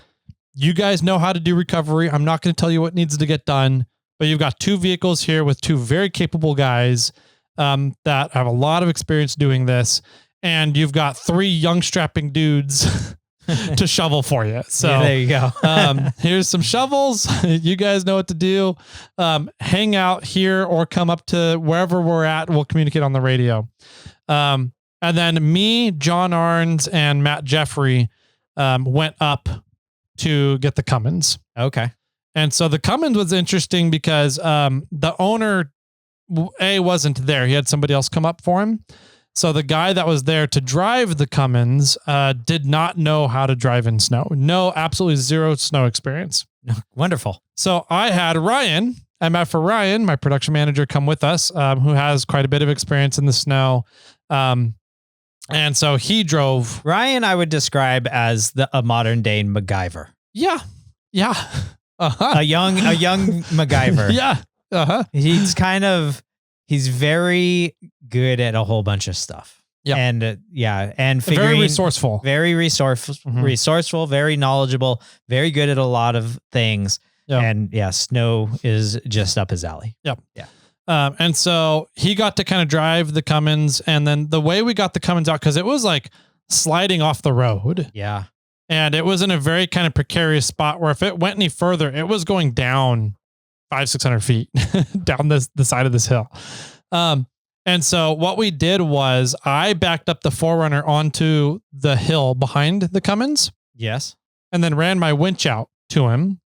you guys know how to do recovery. I'm not going to tell you what needs to get done, but you've got 2 vehicles here with 2 very capable guys that have a lot of experience doing this. And you've got 3 young strapping dudes to shovel for you. So there you go. Here's some shovels. You guys know what to do. Hang out here or come up to wherever we're at. We'll communicate on the radio. And then me, John Arns, and Matt Jeffrey went up to get the Cummins. Okay. And so the Cummins was interesting because the owner, wasn't there. He had somebody else come up for him. So the guy that was there to drive the Cummins did not know how to drive in snow. No, absolutely 0 snow experience. Wonderful. So I had Ryan, for Ryan, my production manager, come with us, who has quite a bit of experience in the snow. And so he drove. Ryan, I would describe as a modern day MacGyver. Yeah. Yeah. Uh-huh. A young MacGyver. Yeah. He's very good at a whole bunch of stuff. Yeah. And figuring, very resourceful, resourceful, very knowledgeable, very good at a lot of things. Yep. And snow is just up his alley. Yep. Yeah. And so he got to kind of drive the Cummins, and then the way we got the Cummins out, because it was like sliding off the road. Yeah. And it was in a very kind of precarious spot where if it went any further, it was going down 500-600 feet down the side of this hill. And so what we did was I backed up the 4Runner onto the hill behind the Cummins. Yes. And then ran my winch out to him.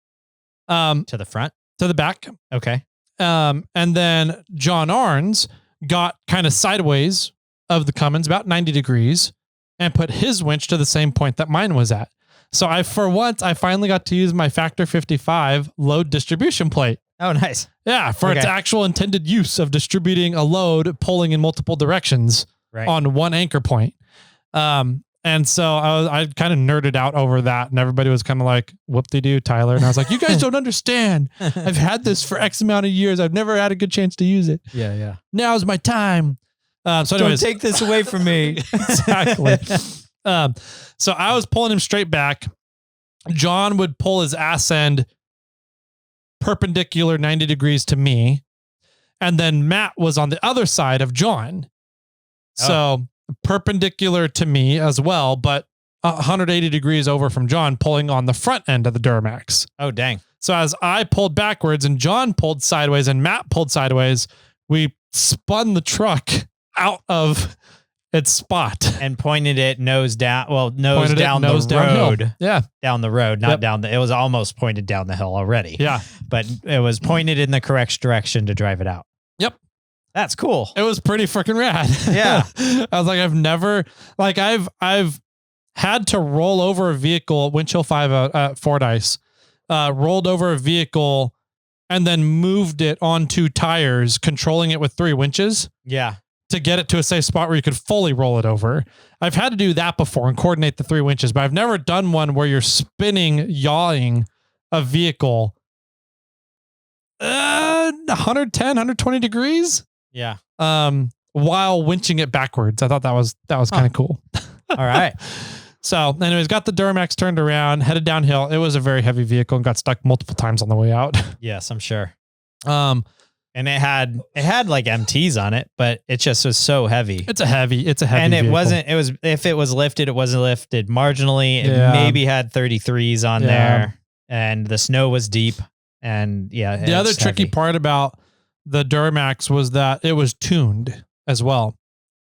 To the front? To the back. Okay. And then John Arns got kind of sideways of the Cummins, about 90 degrees, and put his winch to the same point that mine was at. So I finally got to use my Factor 55 load distribution plate. Oh, nice. Yeah, for its actual intended use of distributing a load, pulling in multiple directions on one anchor point. And so I kind of nerded out over that, and everybody was kind of like, whoop-de-doo, Tyler. And I was like, you guys don't understand. I've had this for X amount of years. I've never had a good chance to use it. Yeah. Now's my time. So anyways, don't take this away from me. Exactly. So I was pulling him straight back. John would pull his ass end perpendicular 90 degrees to me. And then Matt was on the other side of John. So perpendicular to me as well, but 180 degrees over from John, pulling on the front end of the Duramax. Oh, dang. So as I pulled backwards and John pulled sideways and Matt pulled sideways, we spun the truck out of its spot and pointed it nose down. Well, nose down the road. Downhill. Yeah. Down the road, not down it was almost pointed down the hill already. Yeah. But it was pointed in the correct direction to drive it out. Yep. That's cool. It was pretty freaking rad. Yeah. I was like, I've had to roll over a vehicle, Windchill 5 Ford Ice, rolled over a vehicle and then moved it onto tires, controlling it with 3 winches. Yeah. To get it to a safe spot where you could fully roll it over. I've had to do that before and coordinate the 3 winches, but I've never done one where you're spinning, yawing a vehicle 110, 120 degrees. Yeah. While winching it backwards. I thought that was kind of cool. All right. So anyways, got the Duramax turned around, headed downhill. It was a very heavy vehicle and got stuck multiple times on the way out. Yes, I'm sure. And it had like MTs on it, but it just was so heavy. It's a heavy and it vehicle. if it was lifted, it wasn't lifted marginally. It maybe had 33s on there, and the snow was deep. And the other tricky part about the Duramax was that it was tuned as well.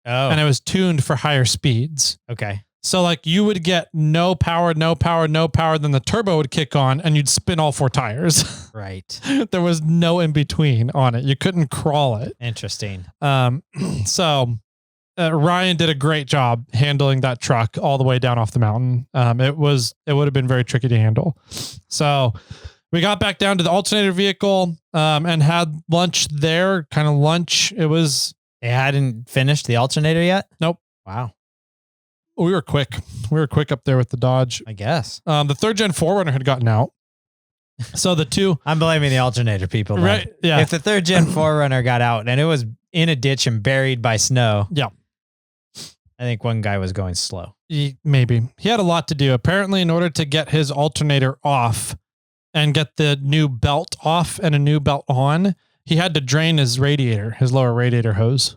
Oh. And it was tuned for higher speeds. Okay. So like you would get no power, then the turbo would kick on and you'd spin all 4 tires. Right. There was no in between on it. You couldn't crawl it. Interesting. So Ryan did a great job handling that truck all the way down off the mountain. It would have been very tricky to handle. So we got back down to the alternator vehicle, and had lunch there, kind of lunch. They hadn't finished the alternator yet? Nope. Wow. We were quick. Up there with the Dodge. I guess. The 3rd gen 4Runner had gotten out. So the 2... I'm blaming the alternator people. Then. Right. Yeah. If the 3rd gen 4Runner got out and it was in a ditch and buried by snow. Yeah. I think one guy was going slow. Maybe. He had a lot to do. Apparently, in order to get his alternator off and get the new belt off and a new belt on, he had to drain his lower radiator hose.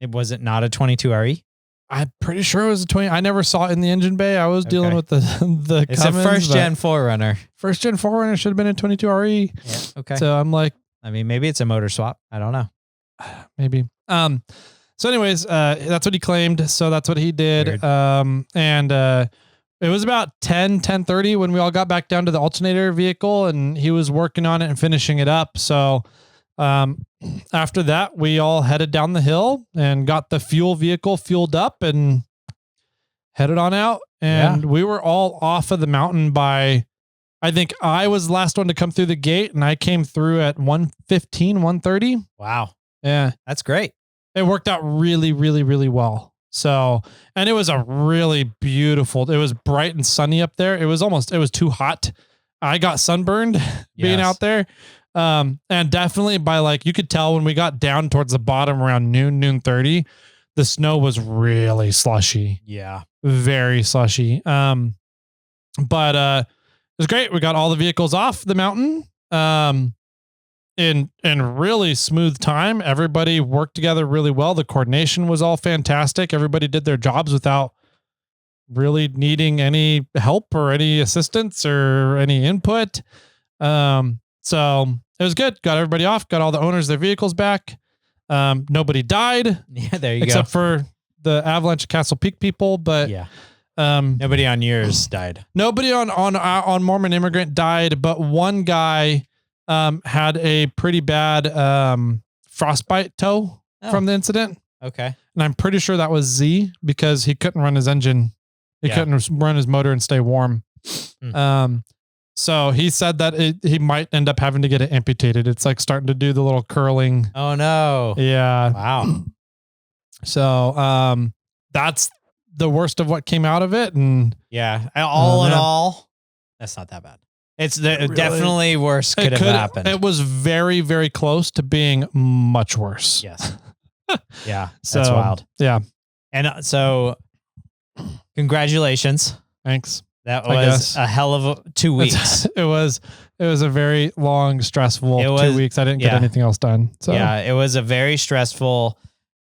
Was it not a 22RE? I'm pretty sure it was a 20. I never saw it in the engine bay. I was dealing with the It's Cummins, a 1st gen 4Runner. 1st gen 4Runner should have been a 22RE. Yeah. Okay. So I'm like, I mean, maybe it's a motor swap. I don't know. Maybe. So anyways, that's what he claimed. So that's what he did. Weird. And it was about 10:30 when we all got back down to the alternator vehicle and he was working on it and finishing it up. So after that, we all headed down the hill and got the fuel vehicle fueled up and headed on out. And we were all off of the mountain by, I think I was the last one to come through the gate and I came through at 1:15, 1:30. Wow. Yeah. That's great. It worked out really, really, really well. So, and it was a really beautiful, it was bright and sunny up there. It was too hot. I got sunburned being out there. And definitely by like, you could tell when we got down towards the bottom around noon 30, the snow was really slushy. Yeah. Very slushy. But it was great. We got all the vehicles off the mountain. In really smooth time. Everybody worked together really well. The coordination was all fantastic. Everybody did their jobs without really needing any help or any assistance or any input. So it was good. Got everybody off, got all the owners their vehicles back. Nobody died. Yeah, there you go. Except for the Avalanche Castle Peak people, but nobody on yours died. Nobody on Mormon Immigrant died, but one guy had a pretty bad frostbite toe from the incident. Okay. And I'm pretty sure that was Z because he couldn't run his engine. He couldn't run his motor and stay warm. So he said that he might end up having to get it amputated. It's like starting to do the little curling. Oh no. Yeah. Wow. So that's the worst of what came out of it. And all in all, that's not that bad. It's definitely worse could have happened. It was very, very close to being much worse. Yes. Yeah. That's wild. Yeah. And so congratulations. Thanks. That was a hell of 2 weeks. It was a very long, stressful 2 weeks. I didn't get anything else done. So yeah, it was a very stressful,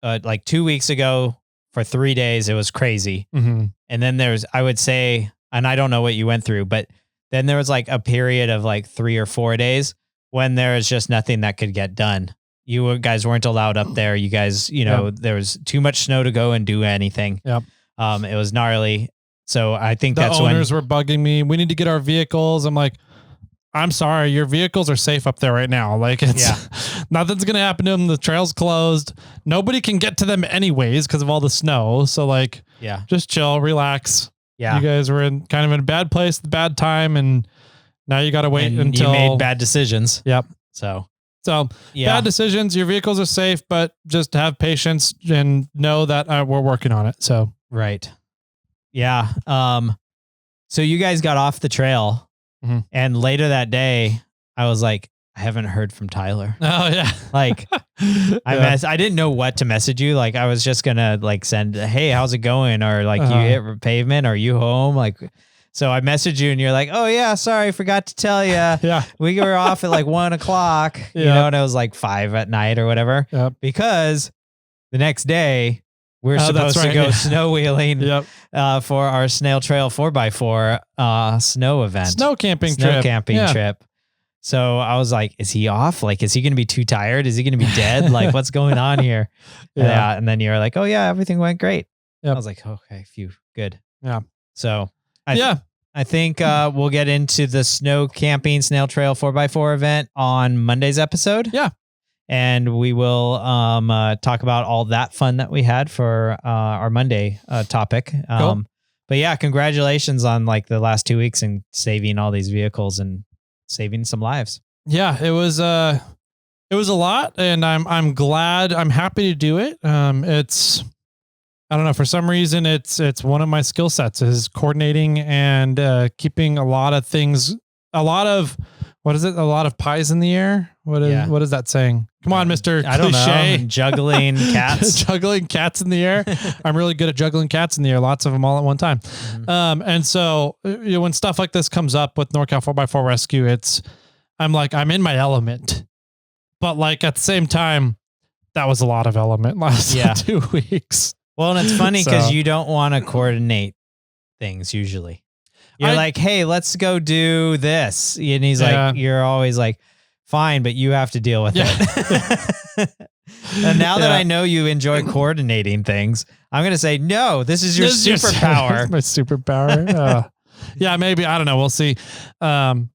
like 2 weeks ago for 3 days. It was crazy. Mm-hmm. And then I would say, and I don't know what you went through, but then there was like a period of like 3 or 4 days when there was just nothing that could get done. You guys weren't allowed up there. You guys, there was too much snow to go and do anything. Yep. It was gnarly. So I think the owners were bugging me. We need to get our vehicles. I'm like, I'm sorry, your vehicles are safe up there right now. Like nothing's going to happen to them. The trail's closed. Nobody can get to them anyways because of all the snow. So like, Yeah. Just chill, relax. Yeah. You guys were in kind of in a bad place, bad time, and now you got to wait until you made bad decisions. Yep. So bad decisions. Your vehicles are safe, but just have patience and know that we're working on it. So right. Yeah. So you guys got off the trail, and later that day, I was like, I haven't heard from Tyler. Oh yeah. Like I didn't know what to message you. Like I was just gonna like send, hey, how's it going? Or like you hit pavement? Are you home? Like, so I messaged you and you're like, oh yeah, sorry, forgot to tell you. Yeah. We were off at like 1 o'clock, you know, and it was like 5 at night or whatever. Yep. Because the next day we're supposed to go snow wheeling for our SnailTrail4x4 snow event. Snow camping trip. So I was like, is he off? Like, is he going to be too tired? Is he going to be dead? Like, what's going on here? Yeah. And then you're like, oh yeah, everything went great. Yep. I was like, okay, phew, good. Yeah. So I think we'll get into the snow camping SnailTrail4x4 event on Monday's episode. Yeah. And we will talk about all that fun that we had for our Monday topic. Cool. But yeah, congratulations on like the last 2 weeks and saving all these vehicles and saving some lives. Yeah, it was a lot, and I'm glad. I'm happy to do it. It's, I don't know, for some reason it's one of my skill sets is coordinating and keeping a lot of things, a lot of pies in the air. What is that saying? Come on, Mr. I don't know. Juggling cats. Juggling cats in the air. I'm really good at juggling cats in the air. Lots of them all at one time. And so when stuff like this comes up with NorCal 4x4 Rescue, I'm like, I'm in my element. But like at the same time, that was a lot of element last 2 weeks. Well, and it's funny because you don't want to coordinate things usually. You're like, hey, let's go do this. And he's like, you're always like, fine, but you have to deal with it. And now that I know you enjoy coordinating things, I'm going to say, no, this is your superpower. My superpower. Yeah, maybe. I don't know. We'll see. I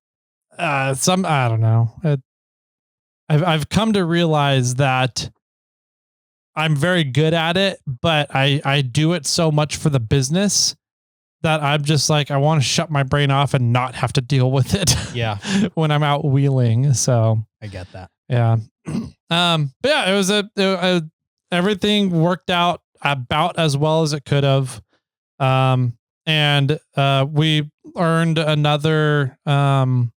don't know. I've come to realize that I'm very good at it, but I do it so much for the business that I'm just like, I want to shut my brain off and not have to deal with it. Yeah. When I'm out wheeling. So I get that. Yeah. But yeah, it was everything worked out about as well as it could have. And we earned another point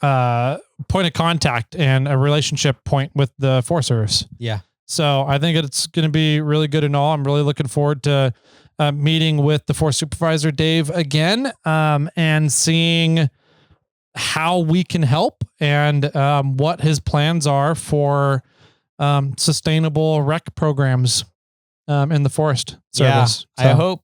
of contact and a relationship point with the Forest Service. Yeah. So I think it's going to be really good and all. I'm really looking forward to meeting with the Forest Supervisor, Dave, again, and seeing how we can help and what his plans are for sustainable rec programs in the Forest Service. Yeah, so.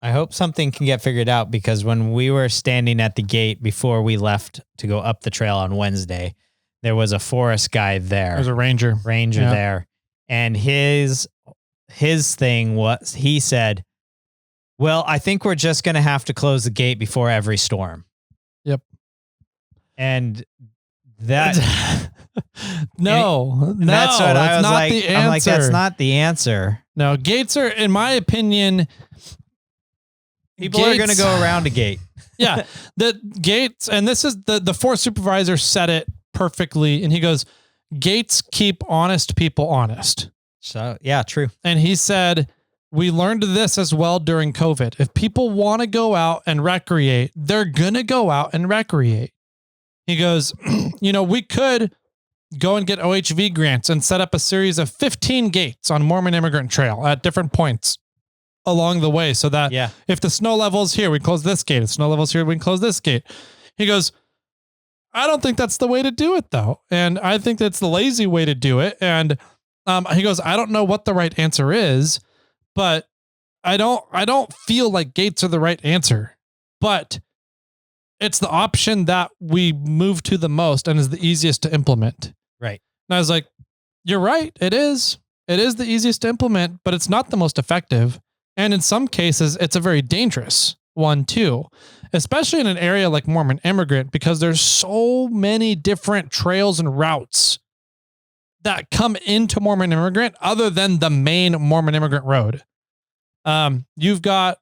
I hope something can get figured out, because when we were standing at the gate before we left to go up the trail on Wednesday, there was a forest guy there. There's a ranger there. And his thing was, he said, well, I think we're just going to have to close the gate before every storm. Yep. And that, no, that's what I was like. I'm like, that's not the answer. No, gates are, in my opinion, people are going to go around a gate. Yeah. The gates, and this is the Forest Supervisor said it perfectly. And he goes, gates keep honest people honest. So yeah, true. And he said, we learned this as well during COVID. If people want to go out and recreate, they're going to go out and recreate. He goes, we could go and get OHV grants and set up a series of 15 gates on Mormon Immigrant Trail at different points along the way, so that if the snow level's here, we close this gate. If snow level's here, we can close this gate. He goes, I don't think that's the way to do it, though. And I think that's the lazy way to do it. And he goes, I don't know what the right answer is, but I don't feel like gates are the right answer, but it's the option that we move to the most and is the easiest to implement. Right. And I was like, you're right. It is the easiest to implement, but it's not the most effective. And in some cases, it's a very dangerous one too, especially in an area like Mormon Immigrant, because there's so many different trails and routes that come into Mormon Immigrant other than the main Mormon Immigrant Road. You've got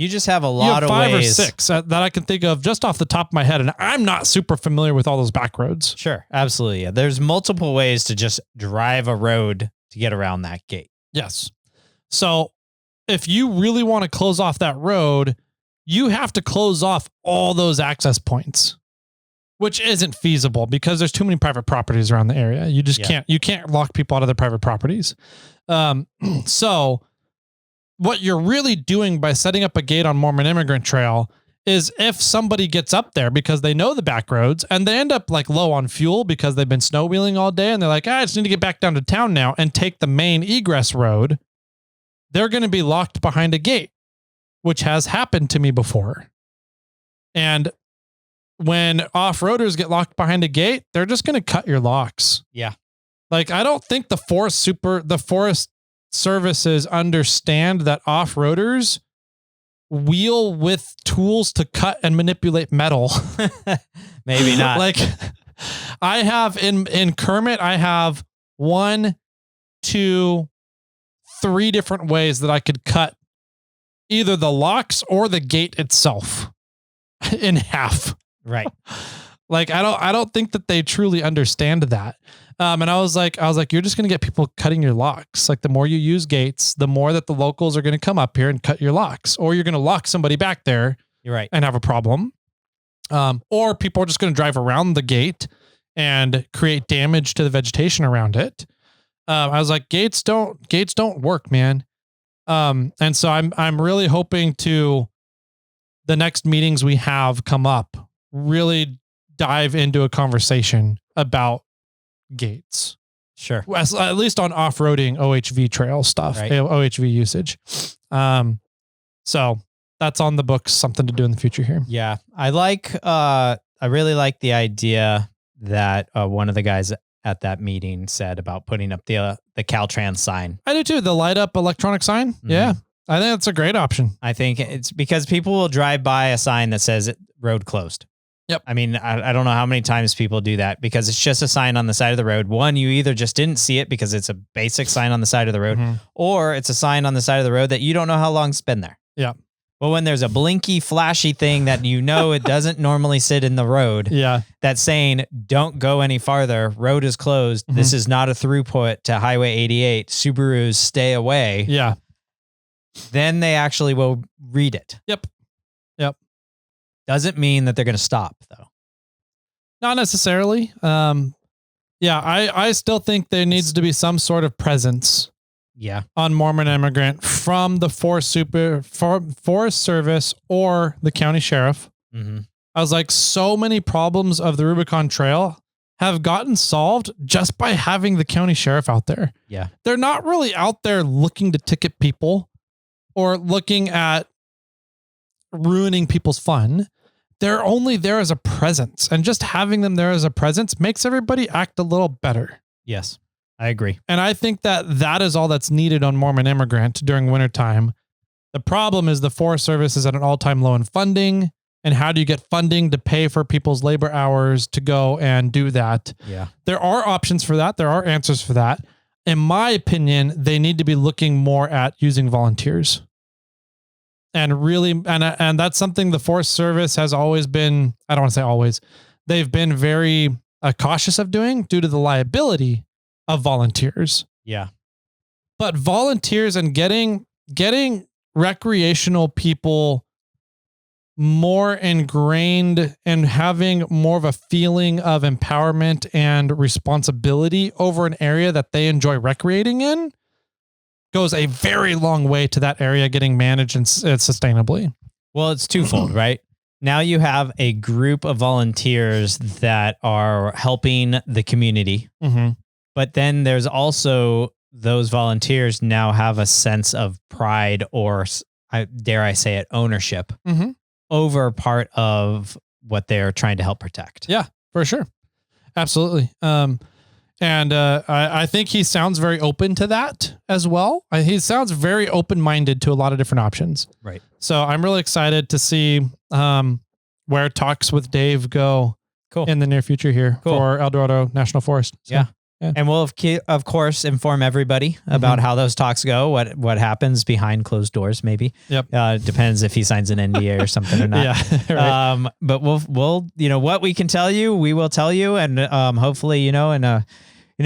You just have a lot of 5 ways. or 6 that I can think of just off the top of my head, and I'm not super familiar with all those back roads. Sure, absolutely. Yeah. There's multiple ways to just drive a road to get around that gate. Yes. So if you really want to close off that road, you have to close off all those access points, which isn't feasible because there's too many private properties around the area. You just can't lock people out of their private properties. So what you're really doing by setting up a gate on Mormon Immigrant Trail is if somebody gets up there because they know the back roads and they end up like low on fuel because they've been snow wheeling all day and they're like, I just need to get back down to town now and take the main egress road, they're going to be locked behind a gate, which has happened to me before. And when off-roaders get locked behind a gate, they're just going to cut your locks. Yeah. Like, I don't think the Forest Services understand that off-roaders wheel with tools to cut and manipulate metal. Maybe not. Like, I have in Kermit, I have 1, 2, 3 different ways that I could cut either the locks or the gate itself in half. Right. Like, I don't think that they truly understand that. And I was like, you're just going to get people cutting your locks. Like, the more you use gates, the more that the locals are going to come up here and cut your locks, or you're going to lock somebody back there. You're right. And have a problem. Or people are just going to drive around the gate and create damage to the vegetation around it. I was like, gates don't work, man. And so I'm really hoping to the next meetings we have come up, really dive into a conversation about gates. Sure. At least on off-roading OHV trail stuff, right. OHV usage. So that's on the books, something to do in the future here. Yeah. I really like the idea that one of the guys at that meeting said about putting up the Caltrans sign. I do too. The light up electronic sign. Mm-hmm. Yeah. I think that's a great option. I think it's because people will drive by a sign that says road closed. Yep. I mean, I don't know how many times people do that because it's just a sign on the side of the road. One, you either just didn't see it because it's a basic sign on the side of the road, or it's a sign on the side of the road that you don't know how long it's been there. Yeah. But when there's a blinky, flashy thing that you know it doesn't normally sit in the road, that's saying, don't go any farther, road is closed, this is not a throughput to Highway 88, Subarus stay away. Yeah. Then they actually will read it. Yep. Doesn't mean that they're going to stop, though. Not necessarily. I still think there needs to be some sort of presence. Yeah. On Mormon Immigrant from the Forest Service or the county sheriff. Mm-hmm. I was like, so many problems of the Rubicon Trail have gotten solved just by having the county sheriff out there. Yeah. They're not really out there looking to ticket people or looking at ruining people's fun. They're only there as a presence, and just having them there as a presence makes everybody act a little better. Yes, I agree. And I think that is all that's needed on Mormon Immigrant during wintertime. The problem is the Forest Service is at an all-time low in funding. And how do you get funding to pay for people's labor hours to go and do that? Yeah. There are options for that. There are answers for that. In my opinion, they need to be looking more at using volunteers. And really, and that's something the Forest Service has always been, I don't want to say always, they've been very cautious of doing due to the liability of volunteers. Yeah. But volunteers and getting recreational people more ingrained and having more of a feeling of empowerment and responsibility over an area that they enjoy recreating in goes a very long way to that area getting managed and sustainably. Well, it's twofold, right? Now you have a group of volunteers that are helping the community, but then there's also those volunteers now have a sense of pride or, dare I say it, ownership over part of what they're trying to help protect. Yeah, for sure. Absolutely. And I think he sounds very open to that as well. He sounds very open-minded to a lot of different options. Right. So I'm really excited to see where talks with Dave go in the near future here for El Dorado National Forest. So, And we'll, of course, inform everybody about how those talks go, what happens behind closed doors, maybe. Yep. Depends if he signs an NDA or something or not. Yeah. Right. But we'll, what we can tell you, we will tell you. And hopefully, in a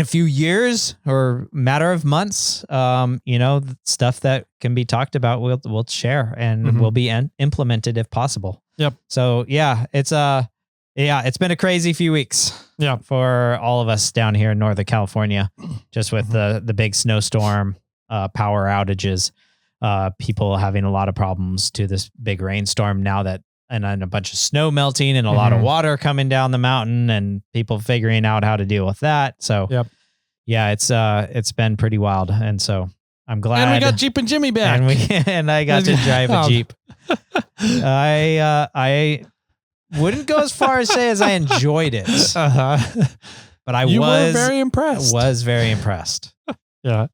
few years or matter of months, stuff that can be talked about, we'll share and will be implemented if possible. Yep. So yeah, it's been a crazy few weeks. Yeah, for all of us down here in Northern California, just with the big snowstorm, power outages, people having a lot of problems to this big rainstorm now and a bunch of snow melting and a lot of water coming down the mountain and people figuring out how to deal with that. So yeah, it's been pretty wild. And so I'm glad. And we got Jeep and Jimmy back. And I got to drive a Jeep. I wouldn't go as far as say as I enjoyed it, but I was very impressed. Was very impressed. Yeah,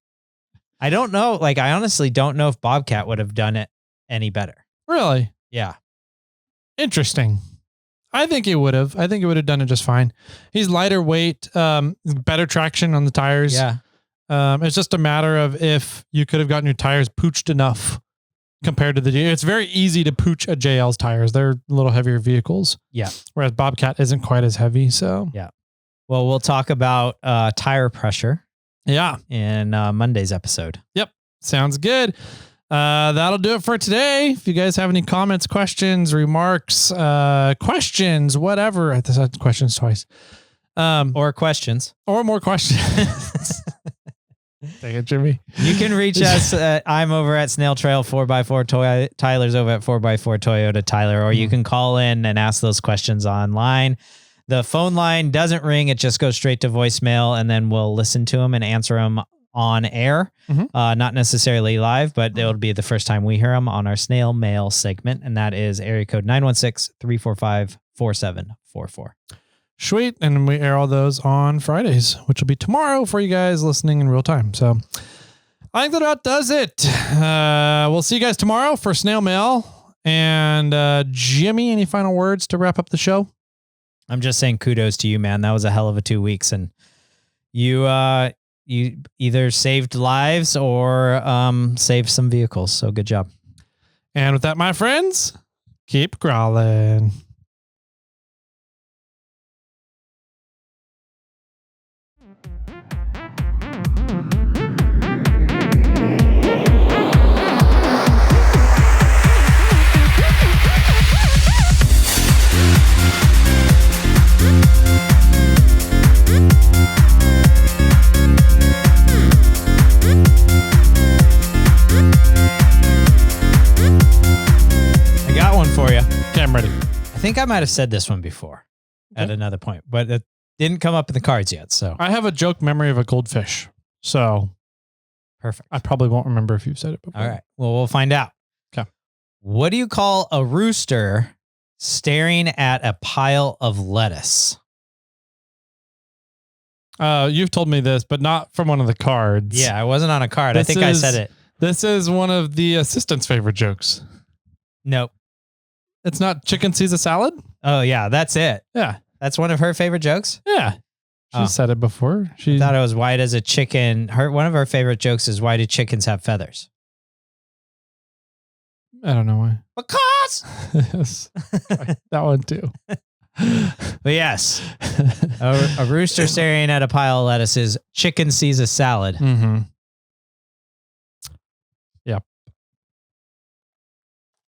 I don't know. Like, I honestly don't know if Bobcat would have done it any better. Really? Yeah. Interesting. I think he would have. I think he would have done it just fine. He's lighter weight, better traction on the tires. Yeah. It's just a matter of if you could have gotten your tires pooched enough. Compared to it's very easy to pooch a JL's tires. They're a little heavier vehicles. Yeah. Whereas Bobcat isn't quite as heavy. So yeah. Well, we'll talk about tire pressure. Yeah. In Monday's episode. Yep. Sounds good. That'll do it for today. If you guys have any comments, questions, remarks, questions, whatever. I said questions twice. Or questions. Or more questions. Dang it, Jimmy. You can reach us. I'm over at SnailTrail4x4. Tyler's over at 4x4 Toyota Tyler, or you can call in and ask those questions online. The phone line doesn't ring. It just goes straight to voicemail, and then we'll listen to them and answer them on air. Not necessarily live, but it'll be the first time we hear them on our snail mail segment, and that is area code 916-345-4744. Sweet. And we air all those on Fridays, which will be tomorrow for you guys listening in real time. So I think that about does it. We'll see you guys tomorrow for snail mail. And Jimmy, any final words to wrap up the show? I'm just saying kudos to you, man. That was a hell of a 2 weeks. And you either saved lives or saved some vehicles. So good job. And with that, my friends, keep growling. For you. Okay, I'm ready. I think I might have said this one before at another point, but it didn't come up in the cards yet. So I have a joke memory of a goldfish. So perfect. I probably won't remember if you've said it before. All right. Well, we'll find out. Okay. What do you call a rooster staring at a pile of lettuce? You've told me this, but not from one of the cards. Yeah, I wasn't on a card. I think I said it. This is one of the assistant's favorite jokes. Nope. It's not chicken sees a salad? Oh, yeah, that's it. Yeah. That's one of her favorite jokes? Yeah. She said it before. She thought it was why does a chicken... One of her favorite jokes is why do chickens have feathers? I don't know why. Because! Yes. That one too. But yes, a rooster staring at a pile of lettuce is chicken sees a salad. Mm-hmm.